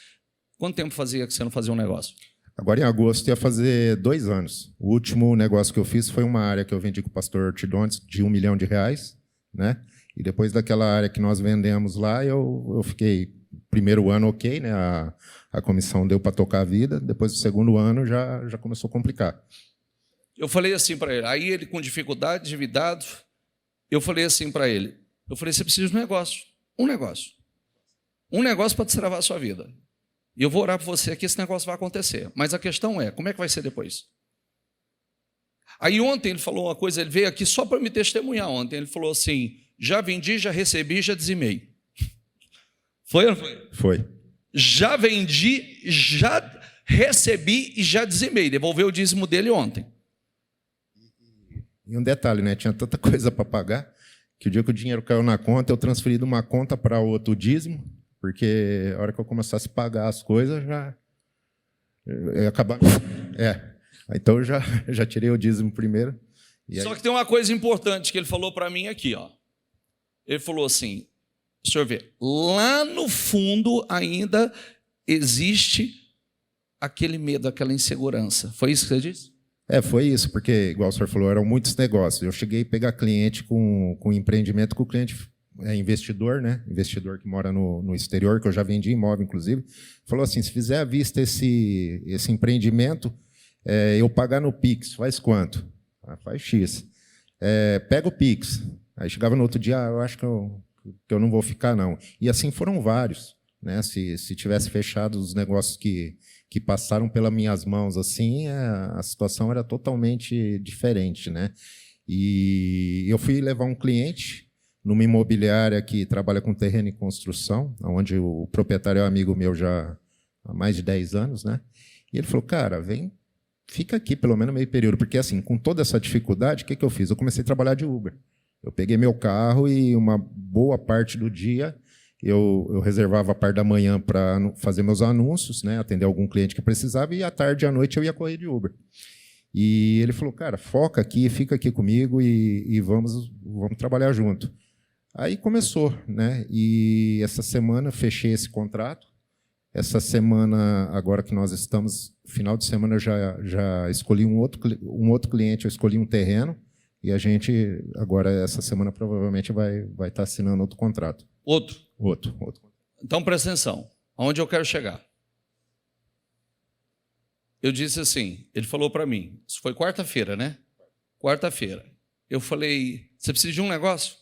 Quanto tempo fazia que você não fazia um negócio? Agora, em agosto, ia fazer 2 anos. O último negócio que eu fiz foi uma área que eu vendi com o pastor Tidontes de R$1 milhão, né? E depois daquela área que nós vendemos lá, eu fiquei, primeiro ano ok, né? A comissão deu para tocar a vida, depois do segundo ano já começou a complicar. Eu falei assim para ele, aí ele com dificuldade, endividado, eu falei assim para ele, você precisa de um negócio para destravar a sua vida. E eu vou orar por você que esse negócio vai acontecer. Mas a questão é, como é que vai ser depois? Aí ontem ele falou uma coisa, ele veio aqui só para me testemunhar ontem, ele falou assim, já vendi, já recebi, já dizimei. Foi ou não foi? Foi. Já vendi, já recebi e já dizimei. Devolveu o dízimo dele ontem. E um detalhe, né? Tinha tanta coisa para pagar que o dia que o dinheiro caiu na conta, eu transferi de uma conta para outra o dízimo, porque a hora que eu começasse a pagar as coisas, já ia acabar. Então eu já tirei o dízimo primeiro. Só que tem uma coisa importante que ele falou para mim aqui, ó. Ele falou assim, o senhor vê, lá no fundo ainda existe aquele medo, aquela insegurança. Foi isso que você disse? Foi isso, porque, igual o senhor falou, eram muitos negócios. Eu cheguei a pegar cliente com empreendimento, que o cliente é investidor, né? Investidor que mora no exterior, que eu já vendi imóvel, inclusive. Falou assim, se fizer à vista esse empreendimento, eu pagar no Pix, faz quanto? Faz X. Pega o Pix. Aí chegava no outro dia, eu acho que eu não vou ficar, não. E assim foram vários, né? Se tivesse fechado os negócios que passaram pelas minhas mãos, assim, a situação era totalmente diferente, né? E eu fui levar um cliente numa imobiliária que trabalha com terreno e construção, onde o proprietário é um amigo meu já há mais de 10 anos, né? E ele falou, cara, fica aqui pelo menos meio período, porque assim, com toda essa dificuldade, o que eu fiz? Eu comecei a trabalhar de Uber. Eu peguei meu carro e uma boa parte do dia eu reservava a parte da manhã para fazer meus anúncios, né, atender algum cliente que precisava, e à tarde e à noite eu ia correr de Uber. E ele falou, cara, foca aqui, fica aqui comigo e vamos trabalhar junto. Aí começou, né? E essa semana fechei esse contrato. Essa semana, agora que nós estamos, final de semana, eu já escolhi um outro cliente, eu escolhi um terreno, e a gente, agora, essa semana, provavelmente vai estar assinando outro contrato. Outro. Então, presta atenção. Aonde eu quero chegar? Eu disse assim, ele falou para mim, isso foi quarta-feira, né? Quarta-feira. Eu falei, você precisa de um negócio?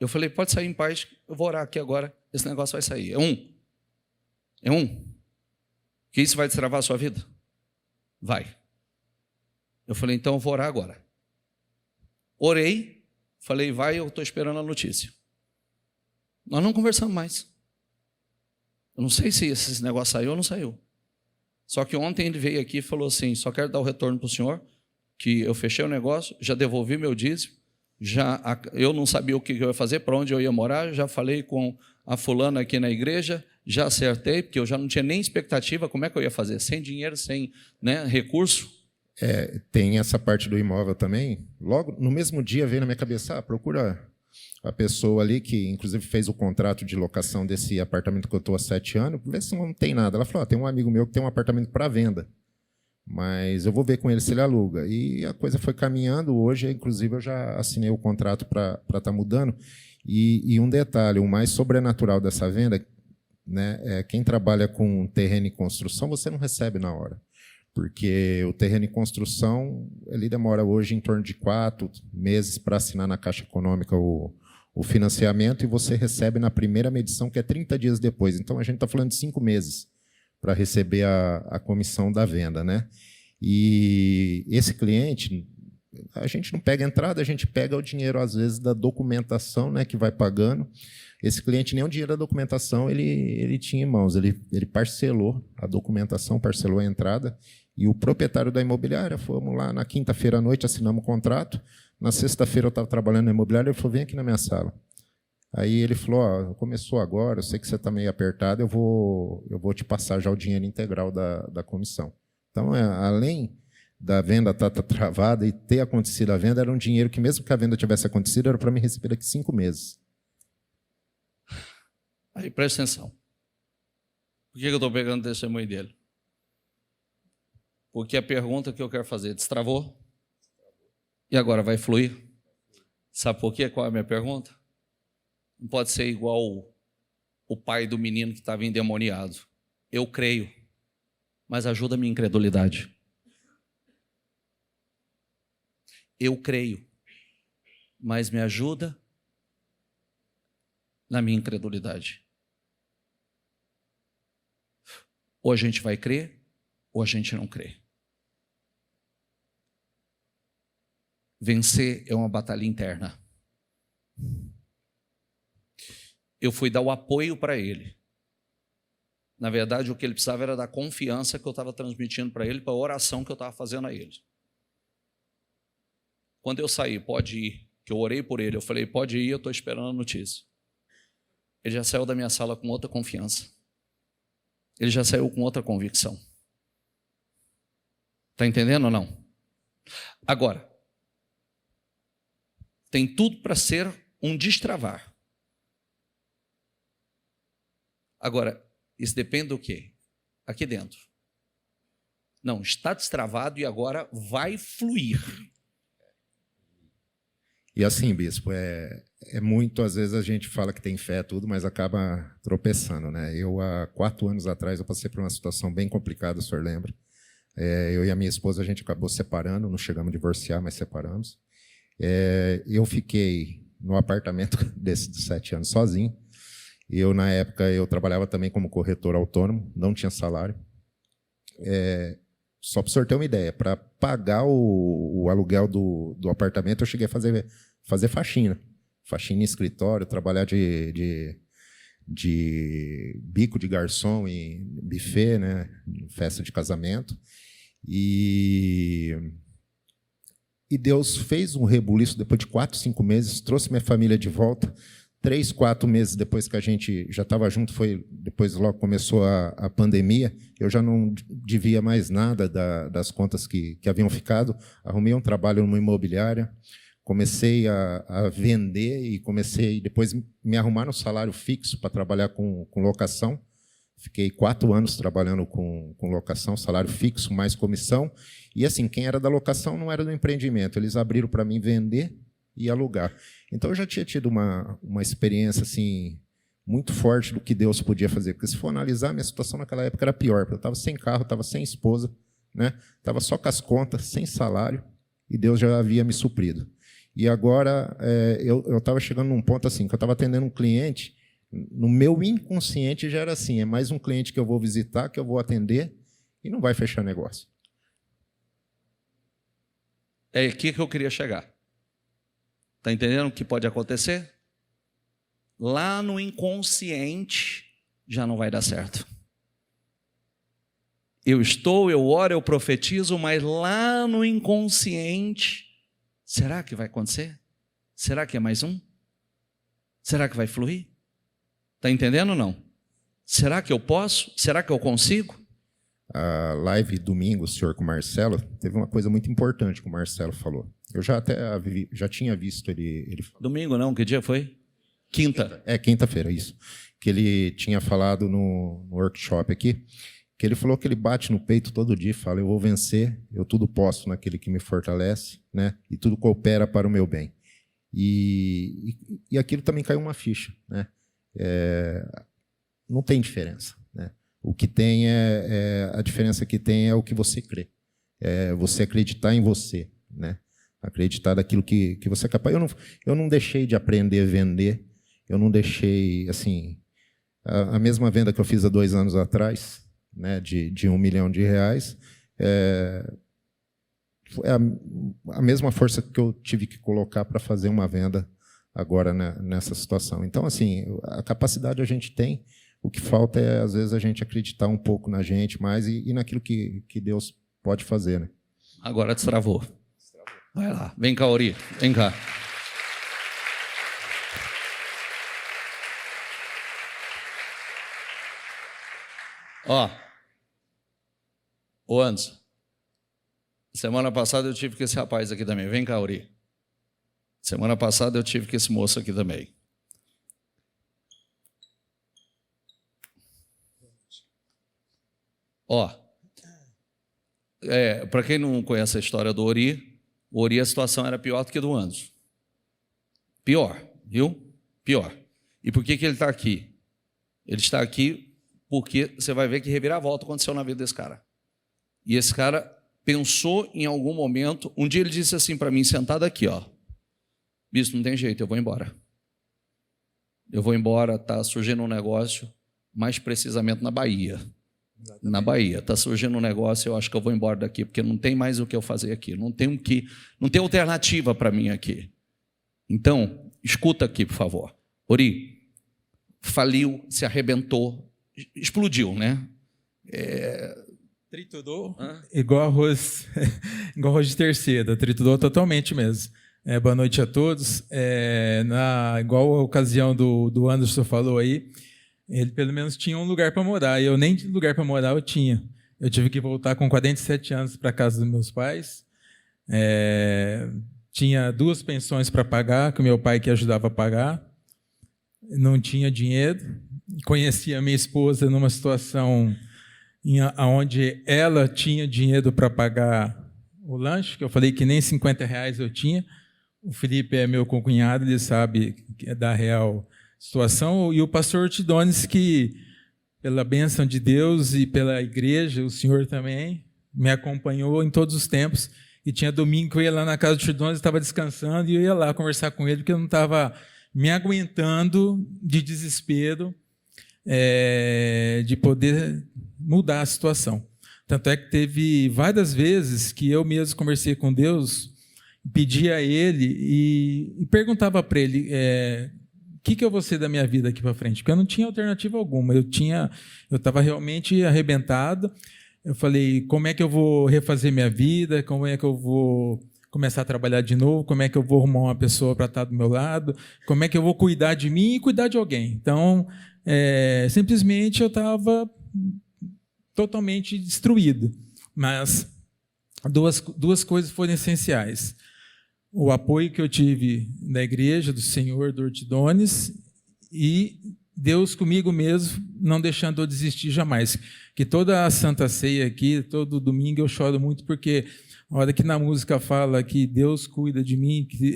Eu falei, pode sair em paz, eu vou orar aqui agora, esse negócio vai sair. É um. Que isso vai destravar a sua vida? Vai. Eu falei, então eu vou orar agora. Orei, falei, vai, eu estou esperando a notícia. Nós não conversamos mais. Eu não sei se esse negócio saiu ou não saiu. Só que ontem ele veio aqui e falou assim, só quero dar o retorno para o senhor, que eu fechei o negócio, já devolvi meu dízimo, eu não sabia o que eu ia fazer, para onde eu ia morar, já falei com a fulana aqui na igreja, já acertei, porque eu já não tinha nem expectativa, como é que eu ia fazer? Sem dinheiro, sem, né, recurso. Tem essa parte do imóvel também. Logo, no mesmo dia, veio na minha cabeça, procura a pessoa ali que, inclusive, fez o contrato de locação desse apartamento que eu estou há 7 anos, vê se não tem nada. Ela falou, tem um amigo meu que tem um apartamento para venda, mas eu vou ver com ele se ele aluga. E a coisa foi caminhando. Hoje, inclusive, eu já assinei o contrato para estar mudando. E um detalhe, o mais sobrenatural dessa venda, né, quem trabalha com terreno e construção, você não recebe na hora. Porque o terreno em construção ele demora hoje em torno de 4 meses para assinar na Caixa Econômica o financiamento, e você recebe na primeira medição, que é 30 dias depois. Então, a gente está falando de 5 meses para receber a comissão da venda, né? E esse cliente, a gente não pega a entrada, a gente pega o dinheiro, às vezes, da documentação, né, que vai pagando. Esse cliente, nem o dinheiro da documentação ele tinha em mãos, ele parcelou a documentação, parcelou a entrada, e o proprietário da imobiliária, fomos lá na quinta-feira à noite, assinamos o contrato, na sexta-feira eu estava trabalhando na imobiliária, ele falou, vem aqui na minha sala. Aí ele falou, começou agora, eu sei que você está meio apertado, eu vou te passar já o dinheiro integral da comissão. Então, além da venda estar travada e ter acontecido a venda, era um dinheiro que, mesmo que a venda tivesse acontecido, era para me receber daqui 5 meses. Aí, presta atenção. Por que eu estou pegando o testemunho dele? Porque a pergunta que eu quero fazer, destravou? E agora vai fluir? Sabe por quê? Qual é a minha pergunta? Não pode ser igual o pai do menino que estava endemoniado. Eu creio, mas ajuda a minha incredulidade. Eu creio, mas me ajuda na minha incredulidade. Ou a gente vai crer, ou a gente não crê. Vencer é uma batalha interna. Eu fui dar o apoio para ele. Na verdade, o que ele precisava era da confiança que eu estava transmitindo para ele, para a oração que eu estava fazendo a ele. Quando eu saí, pode ir, que eu orei por ele, eu falei, pode ir, eu estou esperando a notícia. Ele já saiu da minha sala com outra confiança. Ele já saiu com outra convicção. Está entendendo ou não? Agora, tem tudo para ser um destravar. Agora, isso depende do quê? Aqui dentro. Não, está destravado e agora vai fluir. E assim, bispo, muito, às vezes a gente fala que tem fé, tudo, mas acaba tropeçando, né? Eu, há 4 anos atrás, eu passei por uma situação bem complicada, o senhor lembra? Eu e a minha esposa, a gente acabou separando, não chegamos a divorciar, mas separamos. Eu fiquei no apartamento desses de 7 anos sozinho. Eu, na época, eu trabalhava também como corretor autônomo, não tinha salário. Só para o senhor ter uma ideia, para pagar o aluguel do apartamento, eu cheguei a fazer faxina. Faxina em escritório, trabalhar de bico de garçom em buffet, né, festa de casamento. E Deus fez um rebuliço depois de 4, 5 meses, trouxe minha família de volta. 3, 4 meses depois que a gente já estava junto, depois logo começou a pandemia, eu já não devia mais nada das contas que haviam ficado, arrumei um trabalho numa imobiliária, comecei a vender e comecei depois me arrumar no salário fixo para trabalhar com locação. Fiquei 4 anos trabalhando com locação, salário fixo, mais comissão, e assim, quem era da locação não era do empreendimento, eles abriram para mim vender e alugar. Então, eu já tinha tido uma experiência assim, muito forte do que Deus podia fazer. Porque, se for analisar, minha situação naquela época era pior. Eu estava sem carro, estava sem esposa, né? Estava só com as contas, sem salário, e Deus já havia me suprido. E agora, eu estava chegando num ponto assim, que eu estava atendendo um cliente, no meu inconsciente já era assim, é mais um cliente que eu vou visitar, que eu vou atender, e não vai fechar negócio. É aqui que eu queria chegar. Está entendendo o que pode acontecer? Lá no inconsciente já não vai dar certo. Eu oro, eu profetizo, mas lá no inconsciente, será que vai acontecer? Será que é mais um? Será que vai fluir? Está entendendo ou não? Será que eu posso? Será que eu consigo? A live domingo, o senhor com o Marcelo, teve uma coisa muito importante que o Marcelo falou. Eu já tinha visto ele... Domingo não, que dia foi? Quinta. Quinta-feira, isso. Que ele tinha falado no workshop aqui, que ele falou que ele bate no peito todo dia e fala, eu vou vencer, eu tudo posso naquele que me fortalece, né? E tudo coopera para o meu bem. E aquilo também caiu uma ficha, né? Não tem diferença, né? O que tem a diferença que tem é o que você crê. É você acreditar em você, né? Acreditar daquilo que você é capaz. Eu não deixei de aprender a vender. Eu não deixei, assim, a mesma venda que eu fiz há 2 anos atrás, né, de R$1 milhão, foi a mesma força que eu tive que colocar para fazer uma venda agora, né, nessa situação. Então, assim, a capacidade a gente tem. O que falta é, às vezes, a gente acreditar um pouco na gente mais e naquilo que Deus pode fazer, né? Agora destravou. Vai lá. Vem cá, Ori. Vem cá. Ô Anderson, semana passada eu tive com esse rapaz aqui também. Vem cá, Ori. Semana passada eu tive com esse moço aqui também. Para quem não conhece a história do Ori, o Ori a situação era pior do que a do Anderson. Pior, viu? Pior. E por que ele está aqui? Ele está aqui porque você vai ver que reviravolta aconteceu na vida desse cara. E esse cara pensou em algum momento, um dia ele disse assim para mim, sentado aqui, bispo, não tem jeito, eu vou embora. Eu vou embora, está surgindo um negócio, mais precisamente na Bahia. Exatamente. Na Bahia, está surgindo um negócio, eu acho que eu vou embora daqui, porque não tem mais o que eu fazer aqui, não tem alternativa para mim aqui. Então, escuta aqui, por favor. Ori, faliu, se arrebentou, explodiu, né? Triturou igual arroz de terceira, triturou totalmente mesmo. Boa noite a todos. Igual a ocasião do Anderson falou aí, ele pelo menos tinha um lugar para morar, eu nem lugar para morar eu tinha. Eu tive que voltar com 47 anos para a casa dos meus pais. Tinha 2 pensões para pagar, que o meu pai que ajudava a pagar. Não tinha dinheiro. Conheci a minha esposa numa situação onde ela tinha dinheiro para pagar o lanche, que eu falei que nem R$50 eu tinha. O Felipe é meu concunhado, ele sabe que é da real situação. E o pastor Ortidones, que, pela bênção de Deus e pela igreja, o senhor também, me acompanhou em todos os tempos. E tinha domingo que eu ia lá na casa do Ortidones, estava descansando, e eu ia lá conversar com ele, porque eu não estava me aguentando de desespero de poder mudar a situação. Tanto é que teve várias vezes que eu mesmo conversei com Deus, pedi a Ele e perguntava para Ele o que eu vou ser da minha vida aqui para frente, porque eu não tinha alternativa alguma, eu estava realmente arrebentado. Eu falei, como é que eu vou refazer minha vida, como é que eu vou começar a trabalhar de novo, como é que eu vou arrumar uma pessoa para estar do meu lado, como é que eu vou cuidar de mim e cuidar de alguém. Então, simplesmente eu estava totalmente destruído. Mas duas coisas foram essenciais. O apoio que eu tive da igreja, do Senhor, do Ortidones, e Deus comigo mesmo, não deixando eu desistir jamais. Que toda a Santa Ceia aqui, todo domingo eu choro muito, porque a hora que na música fala que Deus cuida de mim, que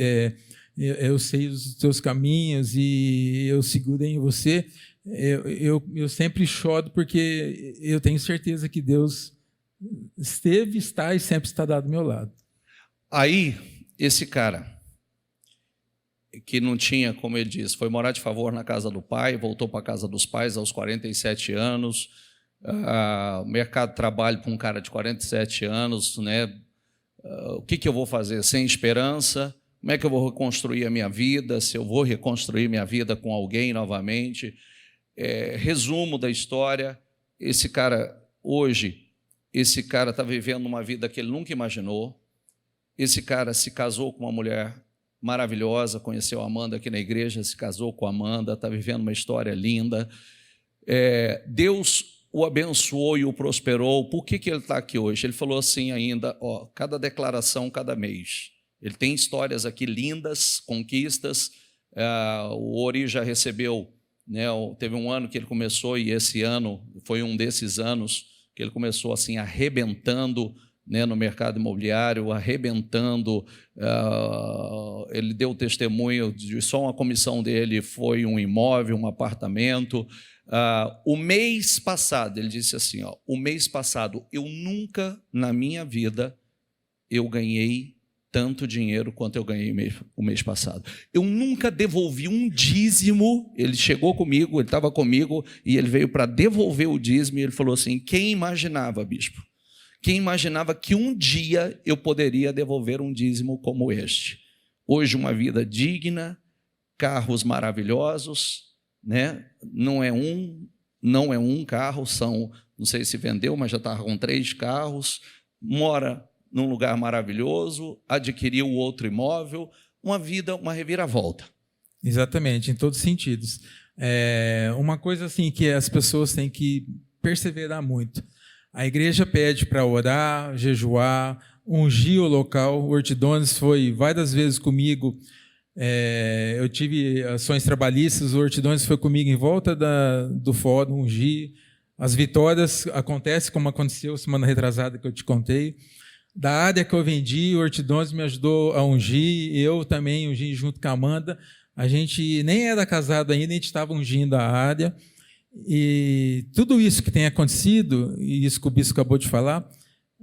eu sei os teus caminhos e eu segurei em você, eu sempre choro, porque eu tenho certeza que Deus esteve, está e sempre estará do meu lado. Aí, esse cara, que não tinha, como ele diz, foi morar de favor na casa do pai, voltou para a casa dos pais aos 47 anos, mercado de trabalho para um cara de 47 anos, né? O que eu vou fazer? Sem esperança? Como é que eu vou reconstruir a minha vida? Se eu vou reconstruir minha vida com alguém novamente? resumo da história, esse cara está vivendo uma vida que ele nunca imaginou. Esse cara se casou com uma mulher maravilhosa, conheceu a Amanda aqui na igreja, se casou com a Amanda, está vivendo uma história linda. Deus o abençoou e o prosperou. Por que ele está aqui hoje? Ele falou assim ainda, cada declaração, cada mês. Ele tem histórias aqui lindas, conquistas. O Ori já recebeu, né, teve um ano que ele começou, e esse ano foi um desses anos que ele começou assim, arrebentando, né, no mercado imobiliário, arrebentando. Ele deu testemunho de só uma comissão dele foi um imóvel, um apartamento. O mês passado, ele disse assim, o mês passado, eu nunca na minha vida eu ganhei tanto dinheiro quanto eu ganhei o mês passado. Eu nunca devolvi um dízimo. Ele chegou comigo, ele estava comigo, e ele veio para devolver o dízimo, e ele falou assim, quem imaginava, bispo? Quem imaginava que um dia eu poderia devolver um dízimo como este? Hoje, uma vida digna, carros maravilhosos, né? Não é um carro, não sei se vendeu, mas já estava com 3 carros, mora num lugar maravilhoso, adquiriu outro imóvel, uma vida, uma reviravolta. Exatamente, em todos os sentidos. Uma coisa assim que as pessoas têm que perseverar muito. A igreja pede para orar, jejuar, ungir o local. O Ortidones foi várias vezes comigo. Eu tive ações trabalhistas, o Ortidones foi comigo em volta do fórum, ungir. As vitórias acontecem como aconteceu semana retrasada que eu te contei. Da área que eu vendi, o Ortidones me ajudou a ungir, eu também ungi junto com a Amanda. A gente nem era casado ainda, a gente estava ungindo a área. E tudo isso que tem acontecido, e isso que o bispo acabou de falar,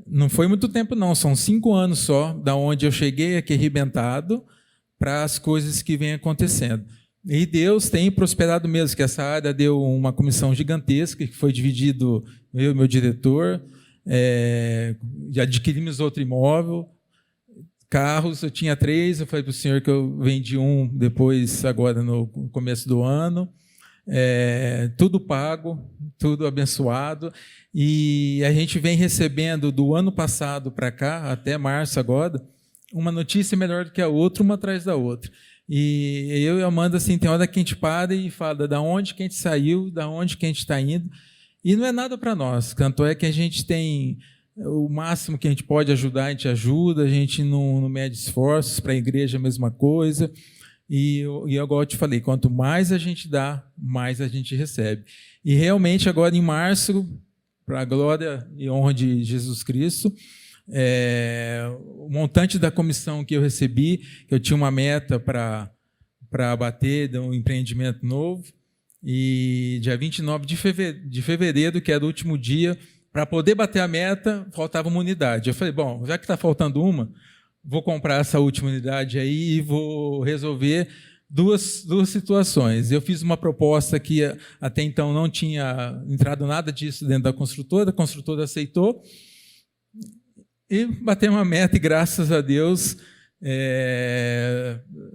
não foi muito tempo não, são 5 anos só, da onde eu cheguei aqui arrebentado, para as coisas que vêm acontecendo. E Deus tem prosperado mesmo, que essa área deu uma comissão gigantesca, que foi dividido eu e meu diretor, já adquirimos outro imóvel, carros, eu tinha 3, eu falei para o senhor que eu vendi um depois, agora no começo do ano, tudo pago, tudo abençoado, e a gente vem recebendo do ano passado para cá, até março agora, uma notícia melhor do que a outra, uma atrás da outra. E eu e a Amanda, assim, tem hora que a gente para e fala da onde que a gente saiu, da onde que a gente está indo, e não é nada para nós, tanto é que a gente tem o máximo que a gente pode ajudar, a gente ajuda, a gente não mede esforços, para a igreja a mesma coisa, e agora eu te falei, quanto mais a gente dá, mais a gente recebe. E realmente agora em março, para a glória e honra de Jesus Cristo, o montante da comissão que eu recebi, que eu tinha uma meta para bater de um empreendimento novo, e dia 29 de fevereiro, que era o último dia, para poder bater a meta, faltava uma unidade. Eu falei, bom, já que está faltando uma, vou comprar essa última unidade aí e vou resolver duas situações. Eu fiz uma proposta que até então não tinha entrado nada disso dentro da construtora, a construtora aceitou, e batemos uma meta, e graças a Deus,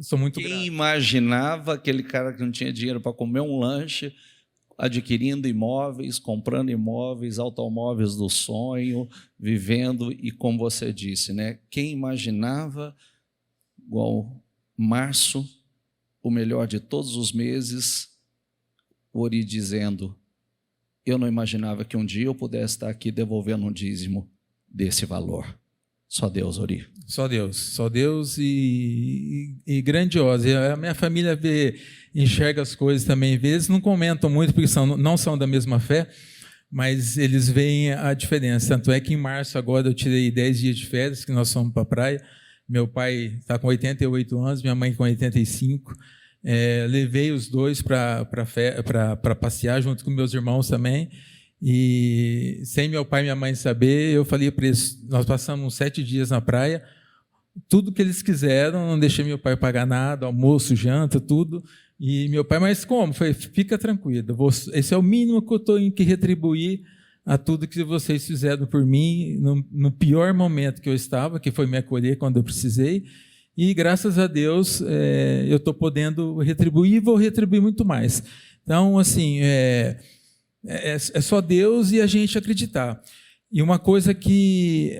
sou muito grato. Quem imaginava aquele cara que não tinha dinheiro para comer um lanche, adquirindo imóveis, comprando imóveis, automóveis do sonho, vivendo, e como você disse, né? Quem imaginava, igual março, o melhor de todos os meses, Ori dizendo, eu não imaginava que um dia eu pudesse estar aqui devolvendo um dízimo desse valor. Só Deus, Ori. Só Deus e grandiosa. A minha família enxerga as coisas também, às vezes não comentam muito, porque não são da mesma fé, mas eles veem a diferença. Tanto é que em março agora eu tirei 10 dias de férias, que nós fomos para a praia. Meu pai está com 88 anos, minha mãe com 85. Levei os dois para passear, junto com meus irmãos também. E sem meu pai e minha mãe saber, eu falei para eles, nós passamos 7 dias na praia, tudo que eles quiseram, não deixei meu pai pagar nada, almoço, janta, tudo. E meu pai, mas como? Falei, fica tranquilo, esse é o mínimo que eu tenho que retribuir a tudo que vocês fizeram por mim no pior momento que eu estava, que foi me acolher quando eu precisei. E graças a Deus eu estou podendo retribuir, e vou retribuir muito mais. Então, assim, é só Deus e a gente acreditar. E uma coisa que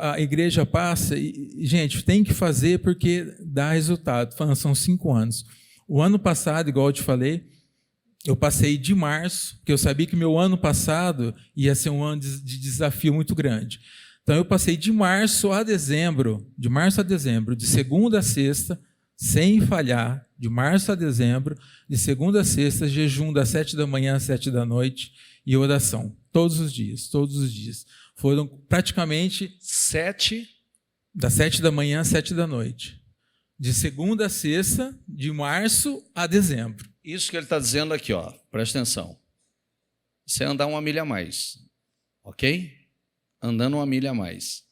a igreja passa, e, gente, tem que fazer porque dá resultado. São 5 anos. O ano passado, igual eu te falei, eu passei de março, porque eu sabia que meu ano passado ia ser um ano de desafio muito grande. Então, eu passei de março a dezembro, de segunda a sexta, sem falhar, de março a dezembro, de segunda a sexta, jejum das 7 da manhã às 7 da noite e oração. Todos os dias. Foram praticamente das 7 da manhã às 7 da noite. De segunda a sexta, de março a dezembro. Isso que ele está dizendo aqui, ó, presta atenção. Você andar 1 milha a mais, ok? Andando 1 milha a mais.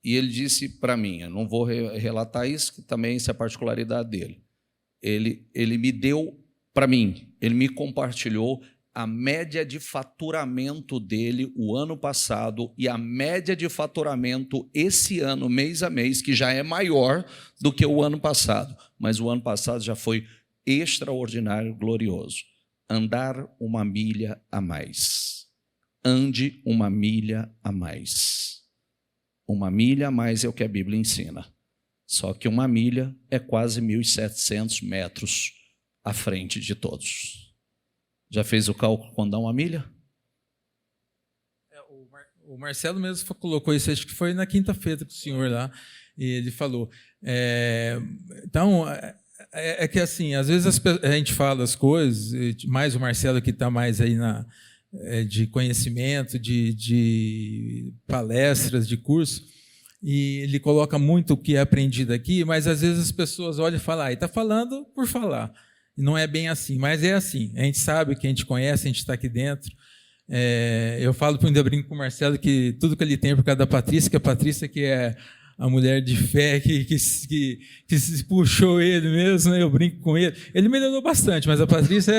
E ele disse para mim, eu não vou relatar isso, que também isso é particularidade dele. Ele me deu para mim, ele me compartilhou a média de faturamento dele o ano passado e a média de faturamento esse ano, mês a mês, que já é maior do que o ano passado. Mas o ano passado já foi extraordinário, glorioso. Andar 1 milha a mais. Ande 1 milha a mais. 1 milha a mais é o que a Bíblia ensina. Só que 1 milha é quase 1.700 metros à frente de todos. Já fez o cálculo quando dá 1 milha? O Marcelo mesmo colocou isso, acho que foi na quinta-feira com o senhor lá, e ele falou. Então, é que assim, às vezes a gente fala as coisas, mais o Marcelo que está mais aí de conhecimento, de palestras, de curso, e ele coloca muito o que é aprendido aqui, mas às vezes as pessoas olham e falam, está falando por falar. E não é bem assim, mas é assim. A gente sabe que a gente conhece, a gente está aqui dentro. Eu falo, ainda brinco com o Marcelo, que tudo que ele tem é por causa da Patrícia, que a Patrícia que é a mulher de fé que se puxou ele mesmo, né? Eu brinco com ele. Ele melhorou bastante, mas a Patrícia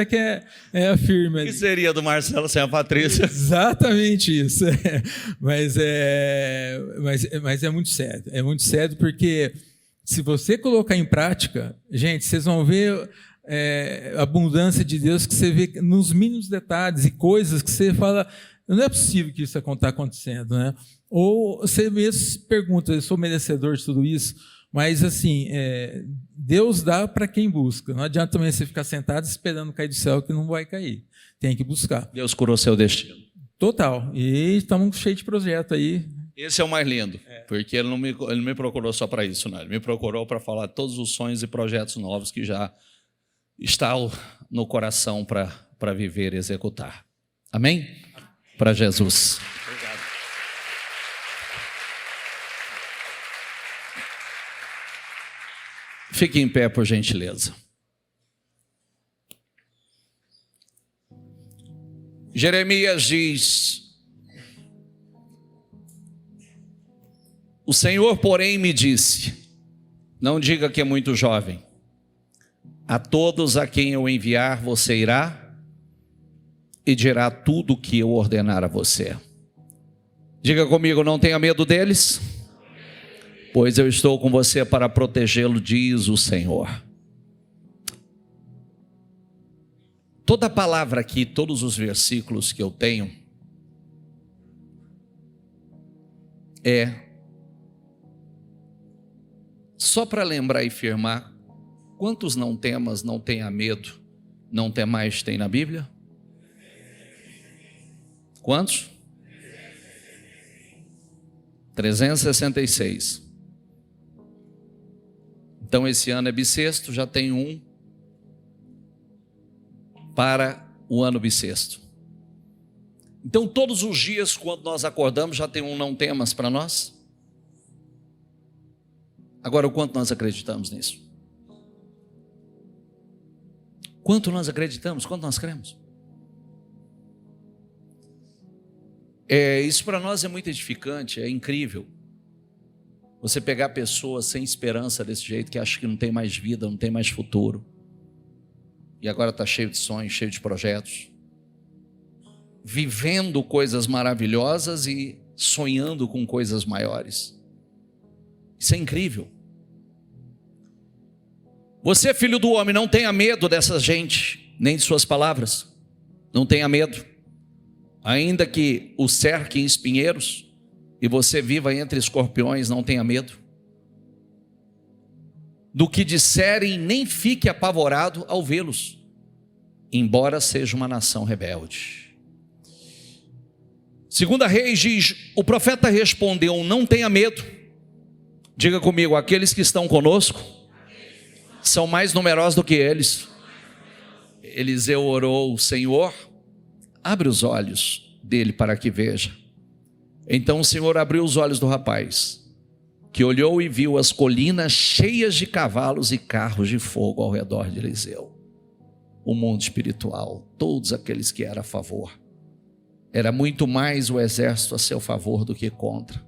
é a firme. O que seria do Marcelo sem a Patrícia? Exatamente isso. Mas é muito sério. É muito sério porque se você colocar em prática, gente, vocês vão ver a abundância de Deus que você vê nos mínimos detalhes e coisas que você fala, não é possível que isso está acontecendo, né? Ou você mesmo se pergunta, eu sou merecedor de tudo isso? Mas, assim, Deus dá para quem busca. Não adianta também você ficar sentado esperando cair do céu, que não vai cair. Tem que buscar. Deus curou seu destino. Total. E estamos cheios de projeto aí. Esse é o mais lindo, porque ele não me procurou só para isso, não. Ele me procurou para falar todos os sonhos e projetos novos que já estão no coração para viver e executar. Amém? Para Jesus. Obrigado. Fique em pé, por gentileza. Jeremias diz: o Senhor, porém, me disse, não diga que é muito jovem, a todos a quem eu enviar você irá e dirá tudo o que eu ordenar a você. Diga comigo, não tenha medo deles, pois eu estou com você para protegê-lo, diz o Senhor. Toda palavra aqui, todos os versículos que eu tenho, só para lembrar e firmar, quantos não temas, não tenha medo, não temais tem na Bíblia? Quantos? 366. Então esse ano é bissexto, já tem um para o ano bissexto. Então todos os dias quando nós acordamos já tem um não temas para nós. Agora o quanto nós acreditamos nisso? Quanto nós acreditamos? Quanto nós cremos? Isso para nós é muito edificante, é incrível. Você pegar pessoas sem esperança desse jeito, que acham que não tem mais vida, não tem mais futuro, e agora está cheio de sonhos, cheio de projetos, vivendo coisas maravilhosas e sonhando com coisas maiores. Isso é incrível. Você, filho do homem, não tenha medo dessa gente. nem de suas palavras. Não tenha medo. Ainda que o cerque em espinheiros e você viva entre escorpiões, não tenha medo. Do que disserem, nem fique apavorado ao vê-los, embora seja uma nação rebelde. Segunda Reis diz: o profeta respondeu: não tenha medo. Diga comigo: aqueles que estão conosco são mais numerosos do que eles. Eliseu orou: Senhor, abre os olhos dele para que veja. Então o Senhor abriu os olhos do rapaz, que olhou e viu as colinas cheias de cavalos e carros de fogo ao redor de Eliseu. O mundo espiritual, todos aqueles que eram a favor. Era muito mais o exército a seu favor do que contra.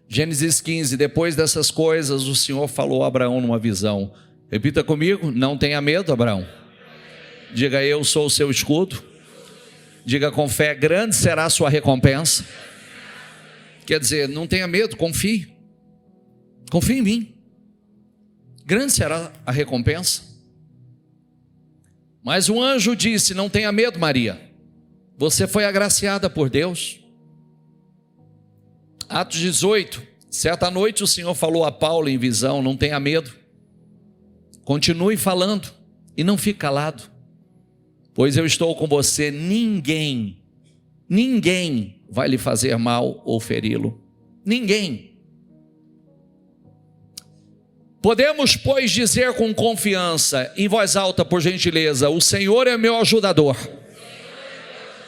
Gênesis 15, depois dessas coisas, o Senhor falou a Abraão numa visão. Repita comigo: não tenha medo, Abraão. Diga: eu sou o seu escudo. Diga com fé: grande será a sua recompensa. Quer dizer, não tenha medo, confie. Confie em mim. Grande será a recompensa. Mas o anjo disse: não tenha medo, Maria. Você foi agraciada por Deus. Atos 18. Certa noite o Senhor falou a Paulo em visão: não tenha medo. Continue falando e não fique calado, pois eu estou com você. Ninguém vai lhe fazer mal ou feri-lo. Ninguém. Podemos, pois, dizer com confiança, em voz alta, por gentileza: o Senhor é meu ajudador.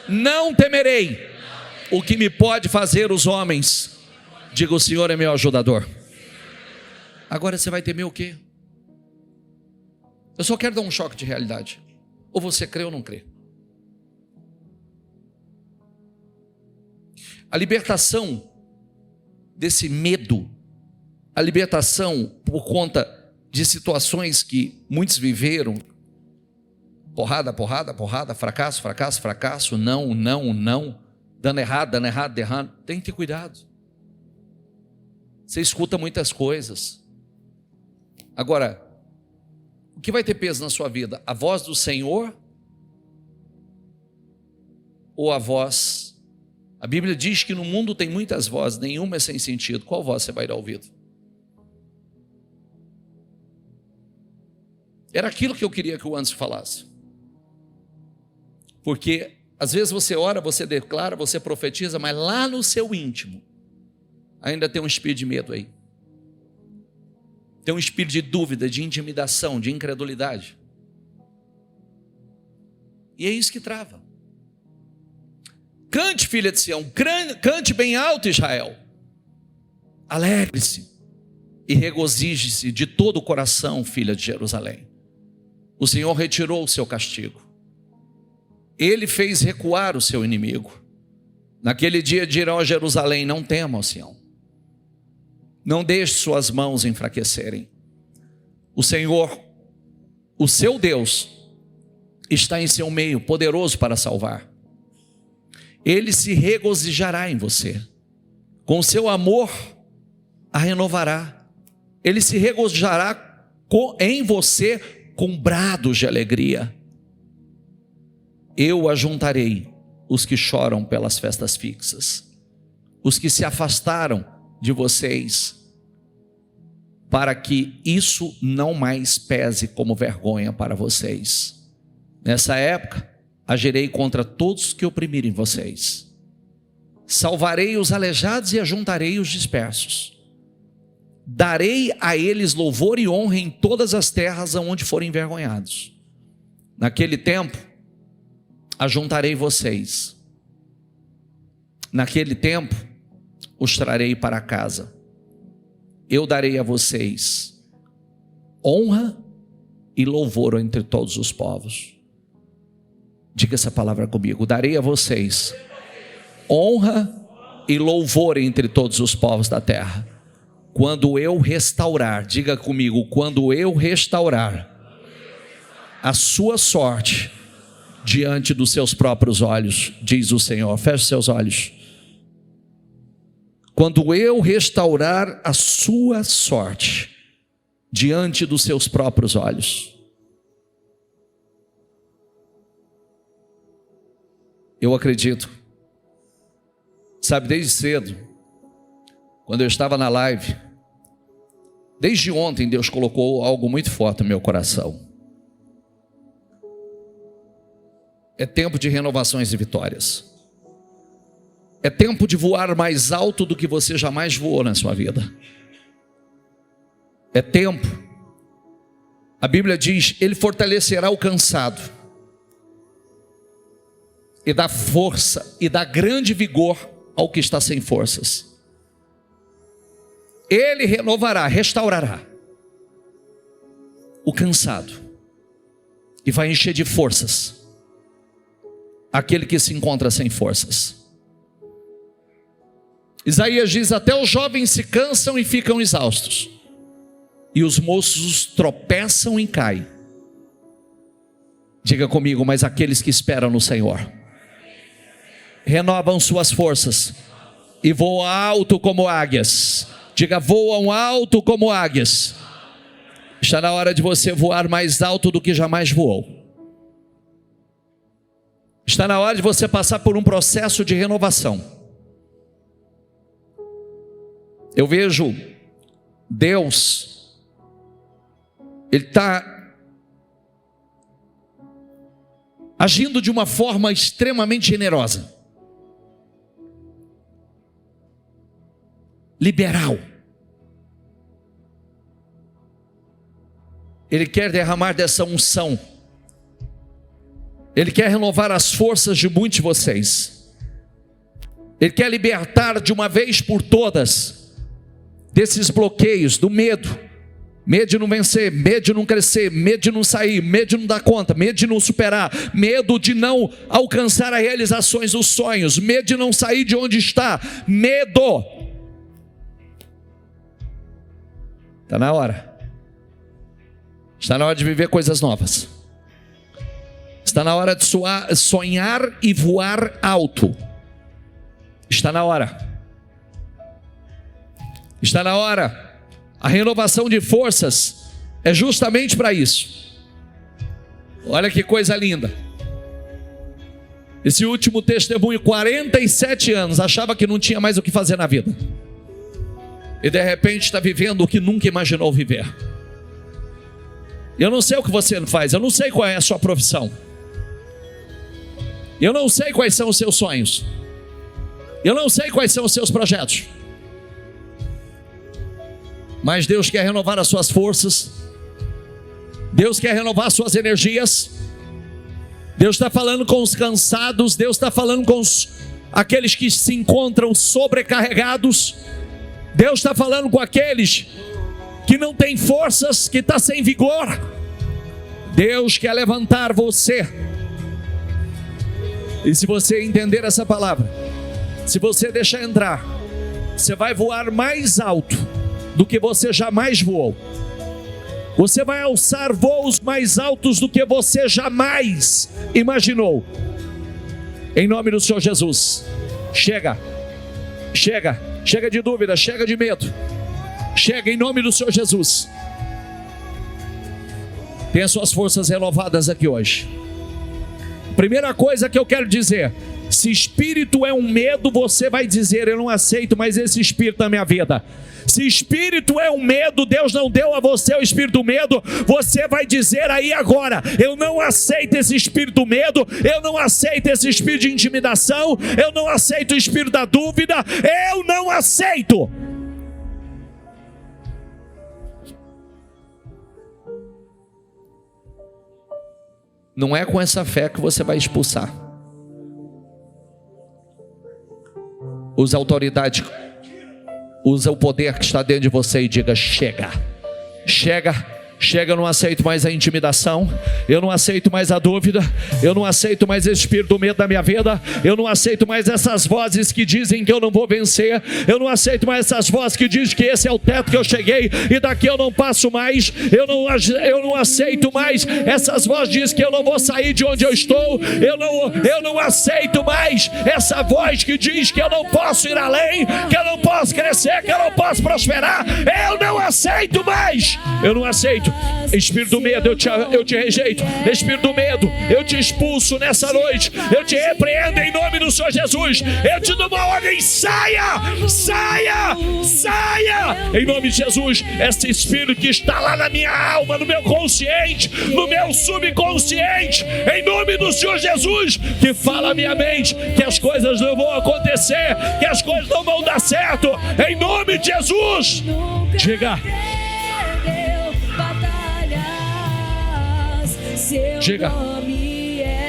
Não temerei o que me pode fazer os homens. Diga: o Senhor é meu ajudador. Agora você vai temer o quê? Eu só quero dar um choque de realidade. Ou você crê ou não crê. A libertação desse medo, a libertação por conta de situações que muitos viveram, porrada, fracasso, não, dando errado, tem que ter cuidado. Você escuta muitas coisas. Agora, o que vai ter peso na sua vida? A voz do Senhor ou a voz? A Bíblia diz que no mundo tem muitas vozes, nenhuma é sem sentido. Qual voz você vai dar ouvido? Era aquilo que eu queria que o Anderson falasse. Porque às vezes você ora, você declara, você profetiza, mas lá no seu íntimo ainda tem um espírito de medo aí. Tem um espírito de dúvida, de intimidação, de incredulidade. E é isso que trava. Cante, filha de Sião, cante bem alto, Israel. Alegre-se e regozije-se de todo o coração, filha de Jerusalém. O Senhor retirou o seu castigo. Ele fez recuar o seu inimigo. Naquele dia dirão a Jerusalém: não tema, ó Sião. Não deixe suas mãos enfraquecerem. O Senhor, o seu Deus, está em seu meio, poderoso para salvar. Ele se regozijará em você. Com o seu amor a renovará. Ele se regozijará em você com brados de alegria. Eu ajuntarei os que choram pelas festas fixas, os que se afastaram de vocês, para que isso não mais pese como vergonha para vocês. Nessa época, agirei contra todos que oprimirem vocês. Salvarei os aleijados e ajuntarei os dispersos. Darei a eles louvor e honra em todas as terras aonde forem envergonhados. Naquele tempo, ajuntarei vocês. Naquele tempo, os trarei para casa. Eu darei a vocês honra e louvor entre todos os povos. Diga essa palavra comigo: darei a vocês honra e louvor entre todos os povos da terra. Quando eu restaurar, diga comigo, quando eu restaurar a sua sorte diante dos seus próprios olhos, diz o Senhor. Feche seus olhos. Quando eu restaurar a sua sorte diante dos seus próprios olhos. Eu acredito. Sabe, desde cedo, quando eu estava na live, desde ontem Deus colocou algo muito forte no meu coração. É tempo de renovações e vitórias. É tempo de voar mais alto do que você jamais voou na sua vida. É tempo. A Bíblia diz, Ele fortalecerá o cansado e dá força e dá grande vigor ao que está sem forças. Ele renovará, restaurará o cansado e vai encher de forças aquele que se encontra sem forças. Isaías diz, até os jovens se cansam e ficam exaustos, e os moços tropeçam e caem. Diga comigo, mas aqueles que esperam no Senhor renovam suas forças e voam alto como águias. Diga, voam alto como águias. Está na hora de você voar mais alto do que jamais voou. Está na hora de você passar por um processo de renovação. Eu vejo Deus, Ele está agindo de uma forma extremamente generosa, liberal. Ele quer derramar dessa unção. Ele quer renovar as forças de muitos de vocês. Ele quer libertar de uma vez por todas desses bloqueios, do medo. Medo de não vencer, medo de não crescer, medo de não sair, medo de não dar conta, medo de não superar, medo de não alcançar as realizações dos sonhos, medo de não sair de onde está, medo. Está na hora. Está na hora de viver coisas novas. Está na hora de sonhar e voar alto. Está na hora. Está na hora. A renovação de forças é justamente para isso. Olha que coisa linda. Esse último testemunho, 47 anos, achava que não tinha mais o que fazer na vida. E de repente está vivendo o que nunca imaginou viver. Eu não sei o que você faz, eu não sei qual é a sua profissão. Eu não sei quais são os seus sonhos. Eu não sei quais são os seus projetos. Mas Deus quer renovar as suas forças. Deus quer renovar as suas energias. Deus está falando com os cansados. Deus está falando com aqueles que se encontram sobrecarregados. Deus está falando com aqueles que não têm forças, que está sem vigor. Deus quer levantar você. E se você entender essa palavra, se você deixar entrar, você vai voar mais alto do que você jamais voou. Você vai alçar voos mais altos do que você jamais imaginou. Em nome do Senhor Jesus. Chega de dúvida, chega de medo. Chega em nome do Senhor Jesus. Tenha suas forças renovadas aqui hoje. Primeira coisa que eu quero dizer: se espírito é um medo, você vai dizer, eu não aceito mais esse espírito na minha vida. Se espírito é um medo, Deus não deu a você o espírito do medo, você vai dizer aí agora, eu não aceito esse espírito do medo, eu não aceito esse espírito de intimidação, eu não aceito o espírito da dúvida, eu não aceito. Não é com essa fé que você vai expulsar. Usa a autoridade, usa o poder que está dentro de você e diga: chega, chega. Chega, eu não aceito mais a intimidação, eu não aceito mais a dúvida, eu não aceito mais esse espírito do medo da minha vida, eu não aceito mais essas vozes que dizem que eu não vou vencer, eu não aceito mais essas vozes que dizem que esse é o teto que eu cheguei e daqui eu não passo mais, eu não aceito mais essas vozes que dizem que eu não vou sair de onde eu estou, eu não aceito mais essa voz que diz que eu não posso ir além, que eu não posso crescer, que eu não posso prosperar, eu não aceito mais, eu não aceito. rejeito. Espírito do medo, eu te rejeito. Espírito do medo, eu te expulso nessa noite. Eu te repreendo em nome do Senhor Jesus. Eu te dou uma ordem, saia, saia, saia, em nome de Jesus. Esse espírito que está lá na minha alma, no meu consciente, no meu subconsciente, em nome do Senhor Jesus, que fala a minha mente que as coisas não vão acontecer, que as coisas não vão dar certo, em nome de Jesus. Diga. Chega,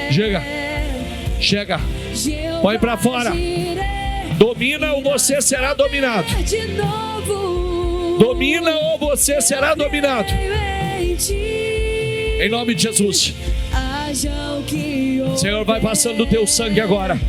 chega, chega, põe pra fora. Domina ou você será dominado. Domina ou você será dominado. Em nome de Jesus. Senhor, vai passando o teu sangue agora.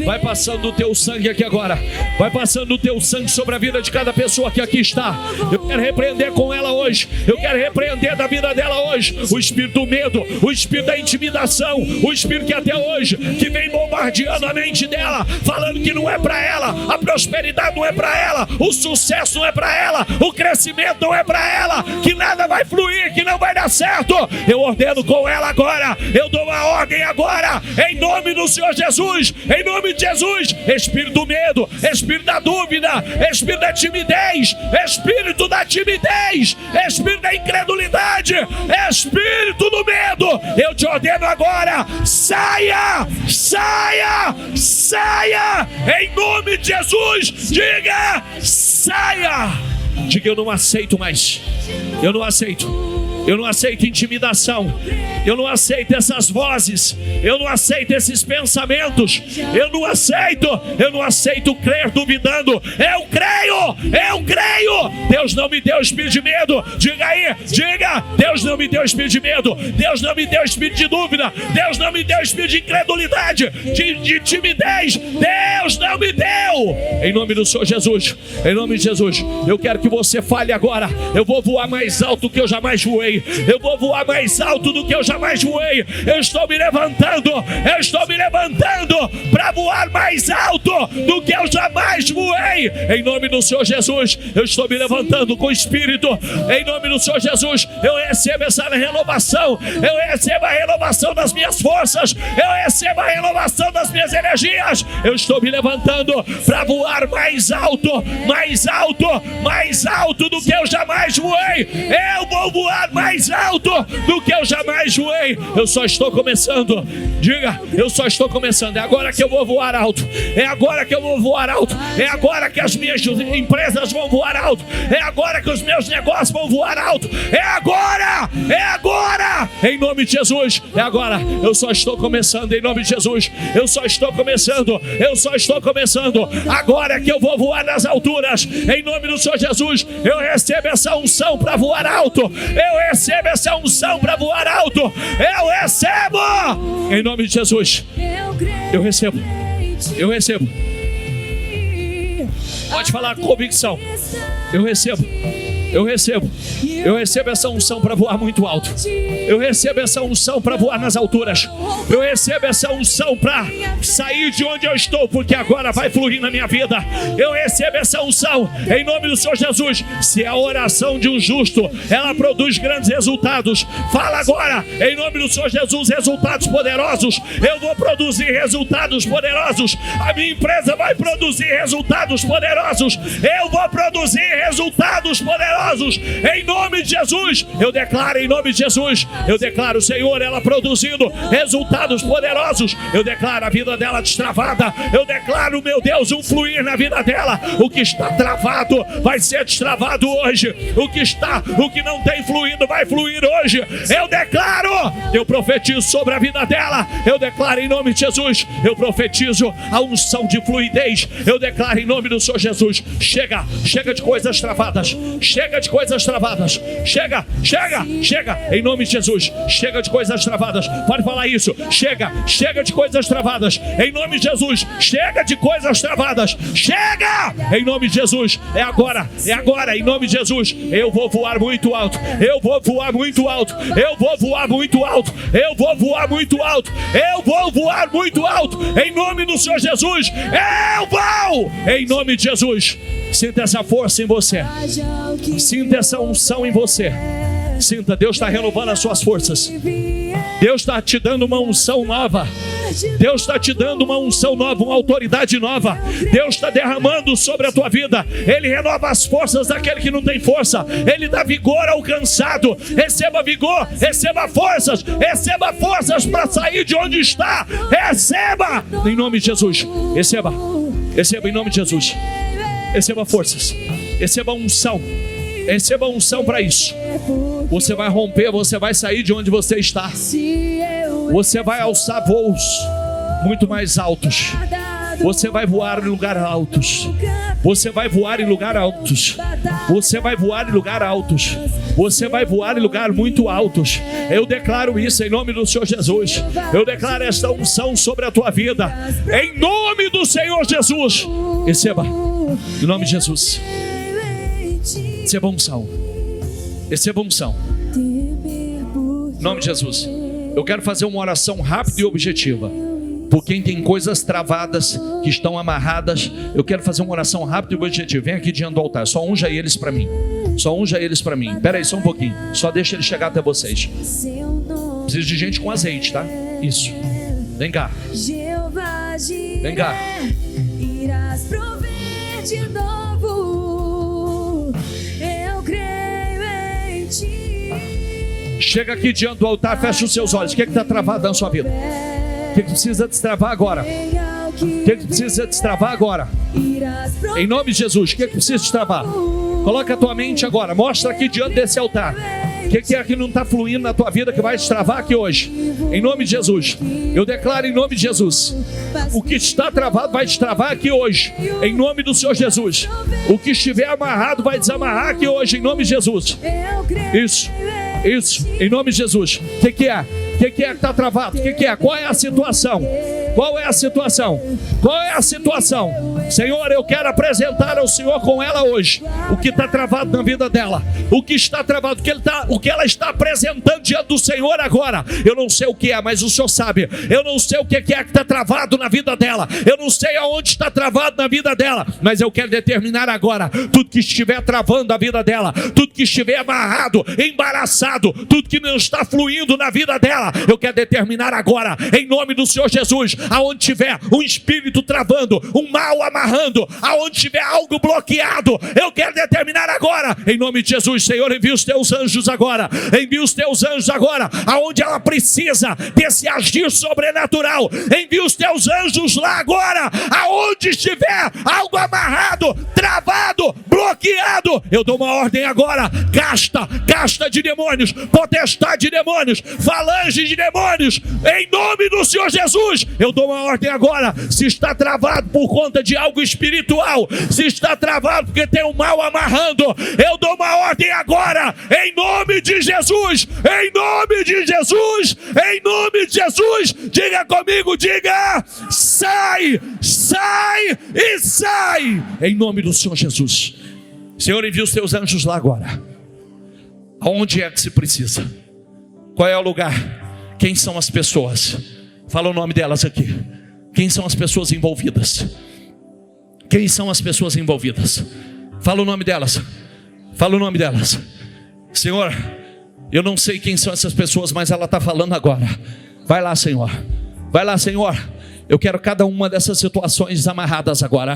Vai passando o teu sangue aqui agora. Vai passando o teu sangue sobre a vida de cada pessoa que aqui está. Eu quero repreender com ela hoje. Eu quero repreender da vida dela hoje o espírito do medo, o espírito da intimidação, o espírito que até hoje que vem bombardeando a mente dela, falando que não é para ela, a prosperidade não é para ela, o sucesso não é para ela, o crescimento não é para ela, que nada vai fluir, que não vai dar certo. Eu ordeno com ela agora. Eu dou uma ordem agora, em nome do Senhor Jesus, em nome de Jesus. Espírito do medo, espírito da dúvida, espírito da timidez, espírito da timidez, espírito da incredulidade, espírito do medo, eu te ordeno agora, saia, saia, saia, em nome de Jesus. Diga, saia. Diga, eu não aceito mais. Eu não aceito. Eu não aceito intimidação. Eu não aceito essas vozes. Eu não aceito esses pensamentos. Eu não aceito. Eu não aceito crer duvidando. Eu creio. Eu creio. Deus não me deu espírito de medo. Diga aí. Diga. Deus não me deu espírito de medo. Deus não me deu espírito de dúvida. Deus não me deu espírito de incredulidade. De timidez. Deus não me deu. Em nome do Senhor Jesus. Em nome de Jesus. Eu quero que você fale agora. Eu vou voar mais alto do que eu jamais voei. Eu vou voar mais alto do que eu jamais voei. Eu estou me levantando. Eu estou me levantando para voar mais alto do que eu jamais voei. Em nome do Senhor Jesus, eu estou me levantando com o Espírito. Em nome do Senhor Jesus, eu recebo essa renovação. Eu recebo a renovação das minhas forças. Eu recebo a renovação das minhas energias. Eu estou me levantando para voar mais alto, mais alto, mais alto do que eu jamais voei. Eu vou voar mais alto do que eu jamais voei. Eu só estou começando. Diga, eu só estou começando. É agora que eu vou voar alto. É agora que eu vou voar alto. É agora que as minhas empresas vão voar alto. É agora que os meus negócios vão voar alto. É agora! É agora! Em nome de Jesus. É agora. Eu só estou começando. Em nome de Jesus. Eu só estou começando. Eu só estou começando. Agora que eu vou voar nas alturas. Em nome do Senhor Jesus. Eu recebo essa unção para voar alto. Eu recebo essa unção para voar alto. Eu recebo. Em nome de Jesus. Eu recebo. Eu recebo. Pode falar com convicção. Eu recebo. Eu recebo. Eu recebo essa unção para voar muito alto. Eu recebo essa unção para voar nas alturas. Eu recebo essa unção para sair de onde eu estou, porque agora vai fluir na minha vida. Eu recebo essa unção em nome do Senhor Jesus. Se a oração de um justo, ela produz grandes resultados. Fala agora, em nome do Senhor Jesus, resultados poderosos. Eu vou produzir resultados poderosos. A minha empresa vai produzir resultados poderosos. Eu vou produzir resultados poderosos. Em nome de Jesus, eu declaro em nome de Jesus, eu declaro, Senhor, ela produzindo resultados poderosos. Eu declaro a vida dela destravada. Eu declaro, meu Deus, um fluir na vida dela. O que está travado vai ser destravado hoje. O que não tem fluído vai fluir hoje. Eu declaro, eu profetizo sobre a vida dela. Eu declaro em nome de Jesus, eu profetizo a unção de fluidez. Eu declaro em nome do Senhor Jesus. Chega de coisas travadas. Chega de coisas travadas. Chega, em nome de Jesus. Chega de coisas travadas. Pode falar isso. Chega de coisas travadas. Em nome de Jesus. Chega de coisas travadas. Chega, em nome de Jesus. É agora, em nome de Jesus. Eu vou voar muito alto. Eu vou voar muito alto. Eu vou voar muito alto. Eu vou voar muito alto. Eu vou voar muito alto. Em nome do Senhor Jesus. Eu vou, em nome de Jesus. Sinta essa força em você. Sinta essa unção em você. Sinta, Deus está renovando as suas forças. Deus está te dando uma unção nova. Deus está te dando uma unção nova, uma autoridade nova. Deus está derramando sobre a tua vida. Ele renova as forças daquele que não tem força. Ele dá vigor ao cansado. Receba vigor, receba forças para sair de onde está. Receba em nome de Jesus. Receba em nome de Jesus. Receba forças, receba unção. Receba unção para isso. Você vai romper, você vai sair de onde você está. Você vai alçar voos muito mais altos. Você vai voar em lugares altos. Você vai voar em lugares altos. Você vai voar em lugares altos. Você vai voar em lugares muito altos. Eu declaro isso em nome do Senhor Jesus. Eu declaro esta unção sobre a tua vida. Em nome do Senhor Jesus. Receba. Em nome de Jesus. Receba unção. Receba unção. Em nome de Jesus. Eu quero fazer uma oração rápida e objetiva. Por quem tem coisas travadas, que estão amarradas, eu quero fazer uma oração rápida e objetiva. Vem aqui diante do altar, só unja eles para mim. Só unja eles para mim. Espera aí só um pouquinho, só deixa ele chegar até vocês. Preciso de gente com azeite, tá? Isso. Vem cá. Vem cá. Irás prover de novo. Eu creio em ti. Chega aqui diante do altar, fecha os seus olhos. O que está travado na sua vida? O que precisa destravar agora? O que precisa destravar agora? Em nome de Jesus, o que precisa destravar? Coloca a tua mente agora, mostra aqui diante desse altar. O que é que não está fluindo na tua vida que vai destravar aqui hoje? Em nome de Jesus. Eu declaro em nome de Jesus. O que está travado vai destravar aqui hoje. Em nome do Senhor Jesus. O que estiver amarrado vai desamarrar aqui hoje. Em nome de Jesus. Isso. Em nome de Jesus. O que é? O que está travado? O que é? Qual é a situação? Qual é a situação? Qual é a situação? Senhor, eu quero apresentar ao Senhor com ela hoje o que está travado na vida dela. O que está travado, o que ela está apresentando diante do Senhor agora. Eu não sei o que é, mas o Senhor sabe. Eu não sei o que é que está travado na vida dela. Eu não sei aonde está travado na vida dela. Mas eu quero determinar agora tudo que estiver travando a vida dela, tudo que estiver amarrado, embaraçado, tudo que não está fluindo na vida dela. Eu quero determinar agora, em nome do Senhor Jesus, aonde tiver um espírito travando, um mal amarrando, aonde tiver algo bloqueado, eu quero determinar agora, em nome de Jesus. Senhor, envia os teus anjos agora, envia os teus anjos agora, aonde ela precisa desse agir sobrenatural, envia os teus anjos lá agora, aonde estiver algo amarrado, travado, bloqueado, eu dou uma ordem agora, casta de demônios, potestade de demônios, falange de demônios, em nome do Senhor Jesus, eu dou uma ordem agora. Se está travado por conta de algo espiritual, se está travado porque tem um mal amarrando, eu dou uma ordem agora, em nome de Jesus, em nome de Jesus, em nome de Jesus. Diga comigo, diga: sai, sai e sai, em nome do Senhor Jesus. Senhor, envia os teus anjos lá agora. Aonde é que se precisa? Qual é o lugar? Quem são as pessoas? Fala o nome delas aqui. Quem são as pessoas envolvidas? Quem são as pessoas envolvidas? Fala o nome delas. Fala o nome delas. Senhor, eu não sei quem são essas pessoas, mas ela está falando agora. Vai lá, Senhor. Vai lá, Senhor. Eu quero cada uma dessas situações amarradas agora.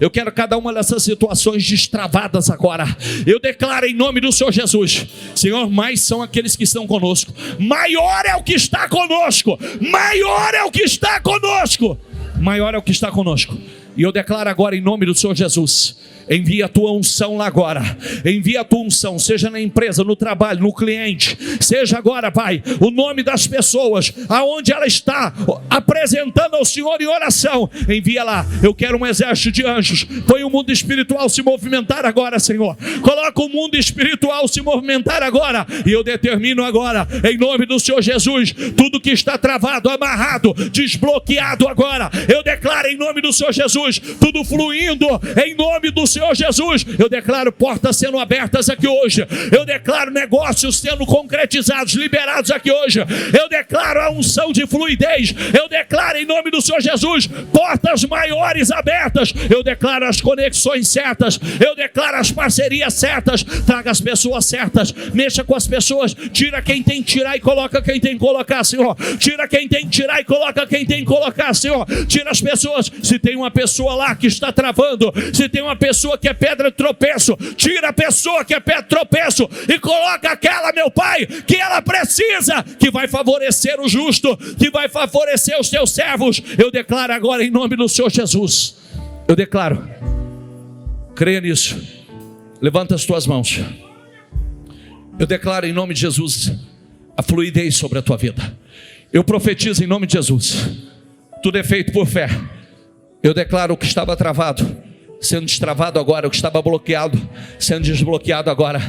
Eu quero cada uma dessas situações destravadas agora. Eu declaro em nome do Senhor Jesus. Senhor, mais são aqueles que estão conosco. Maior é o que está conosco. Maior é o que está conosco. Maior é o que está conosco. E eu declaro agora em nome do Senhor Jesus. Envia a tua unção lá agora. Envia a tua unção, seja na empresa, no trabalho, no cliente. Seja agora, Pai, o nome das pessoas, aonde ela está apresentando ao Senhor em oração. Envia lá. Eu quero um exército de anjos. Põe o mundo espiritual se movimentar agora, Senhor. Coloca o mundo espiritual se movimentar agora. E eu determino agora, em nome do Senhor Jesus, tudo que está travado, amarrado, desbloqueado agora. Eu declaro em nome do Senhor Jesus, tudo fluindo em nome do Senhor Senhor Jesus, eu declaro portas sendo abertas aqui hoje. Eu declaro negócios sendo concretizados, liberados aqui hoje. Eu declaro a unção de fluidez. Eu declaro em nome do Senhor Jesus, portas maiores abertas. Eu declaro as conexões certas. Eu declaro as parcerias certas. Traga as pessoas certas. Mexa com as pessoas. Tira quem tem que tirar e coloca quem tem que colocar, Senhor. Tira quem tem que tirar e coloca quem tem que colocar, Senhor. Tira as pessoas. Se tem uma pessoa lá que está travando, se tem uma pessoa que é pedra de tropeço, tira a pessoa que é pedra de tropeço e coloca aquela, meu Pai, que ela precisa, que vai favorecer o justo, que vai favorecer os teus servos. Eu declaro agora em nome do Senhor Jesus. Eu declaro. Creia nisso. Levanta as tuas mãos. Eu declaro em nome de Jesus a fluidez sobre a tua vida. Eu profetizo em nome de Jesus. Tudo é feito por fé. Eu declaro o que estava travado sendo destravado agora, o que estava bloqueado sendo desbloqueado agora.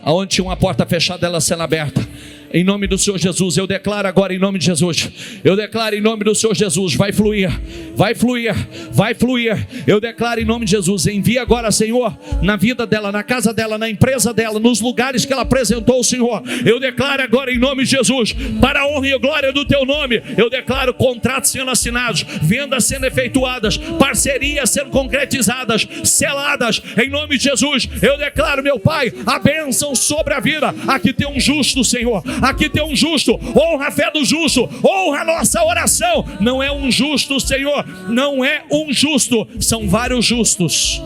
Aonde tinha uma porta fechada, ela sendo aberta. Em nome do Senhor Jesus, eu declaro agora em nome de Jesus. Eu declaro em nome do Senhor Jesus, vai fluir, vai fluir, vai fluir. Eu declaro em nome de Jesus, envia agora, Senhor, na vida dela, na casa dela, na empresa dela, nos lugares que ela apresentou, Senhor. Eu declaro agora em nome de Jesus, para a honra e a glória do teu nome. Eu declaro contratos sendo assinados, vendas sendo efetuadas, parcerias sendo concretizadas, seladas, em nome de Jesus. Eu declaro, meu Pai, a bênção sobre a vida. Aqui tem um justo, Senhor. Aqui tem um justo. Honra a fé do justo. Honra a nossa oração. Não é um justo, Senhor. Não é um justo. São vários justos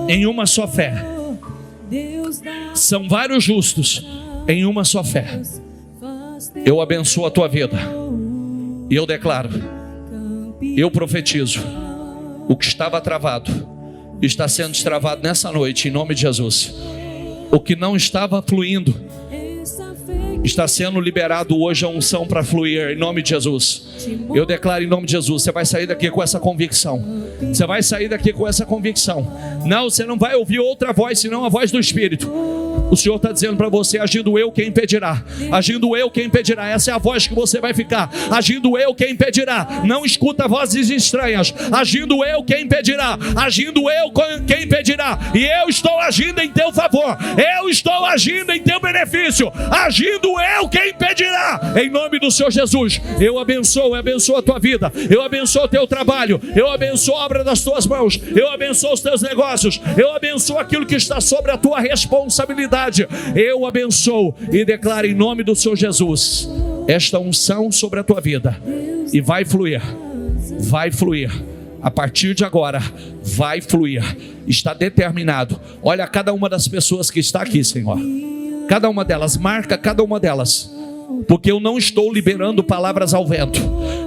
em uma só fé. São vários justos em uma só fé. Eu abençoo a tua vida. E eu declaro. Eu profetizo. O que estava travado está sendo destravado nessa noite, em nome de Jesus. O que não estava fluindo está sendo liberado hoje, a unção para fluir, em nome de Jesus. Eu declaro em nome de Jesus, você vai sair daqui com essa convicção. Você vai sair daqui com essa convicção. Não, você não vai ouvir outra voz, senão a voz do Espírito. O Senhor está dizendo para você, agindo eu, quem impedirá? Agindo eu, quem impedirá? Essa é a voz que você vai ficar. Agindo eu, quem impedirá? Não escuta vozes estranhas. Agindo eu, quem impedirá? Agindo eu, quem impedirá? E eu estou agindo em teu favor. Eu estou agindo em teu benefício. Agindo eu, quem impedirá? Em nome do Senhor Jesus, eu abençoo a tua vida. Eu abençoo o teu trabalho. Eu abençoo a obra das tuas mãos. Eu abençoo os teus negócios. Eu abençoo aquilo que está sobre a tua responsabilidade. Eu abençoo e declaro em nome do Senhor Jesus esta unção sobre a tua vida. E vai fluir. Vai fluir. A partir de agora, vai fluir. Está determinado. Olha cada uma das pessoas que está aqui, Senhor. Cada uma delas, marca cada uma delas. Porque eu não estou liberando palavras ao vento.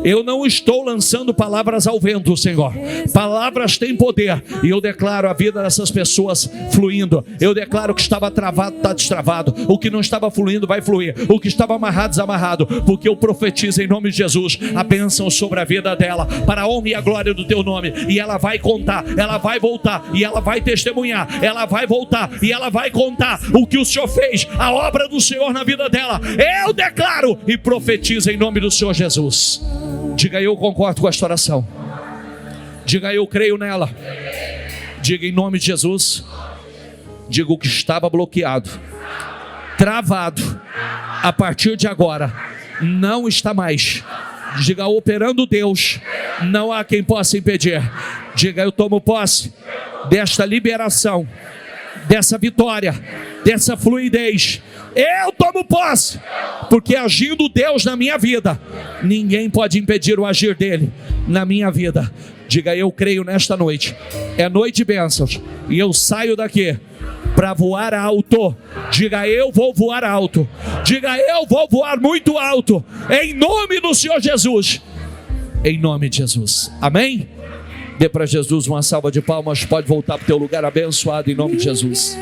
Eu não estou lançando palavras ao vento, Senhor. Palavras têm poder. E eu declaro a vida dessas pessoas fluindo. Eu declaro que estava travado, está destravado. O que não estava fluindo, vai fluir. O que estava amarrado, desamarrado. Porque eu profetizo em nome de Jesus a bênção sobre a vida dela, para a honra e a glória do teu nome. E ela vai contar, ela vai voltar, e ela vai testemunhar. Ela vai voltar, e ela vai contar o que o Senhor fez, a obra do Senhor na vida dela. Eu declaro e profetizo em nome do Senhor Jesus. Diga, eu concordo com esta oração. Diga, eu creio nela. Diga em nome de Jesus. Diga, o que estava bloqueado, travado, a partir de agora não está mais. Diga, operando Deus, não há quem possa impedir. Diga, eu tomo posse desta liberação, dessa vitória, dessa fluidez. Eu tomo posse, porque agindo Deus na minha vida, ninguém pode impedir o agir dele na minha vida. Diga, eu creio nesta noite. É noite de bênçãos. E eu saio daqui para voar alto. Diga, eu vou voar alto. Diga, eu vou voar muito alto. Em nome do Senhor Jesus. Em nome de Jesus. Amém? Dê para Jesus uma salva de palmas. Pode voltar para o teu lugar abençoado em nome de Jesus.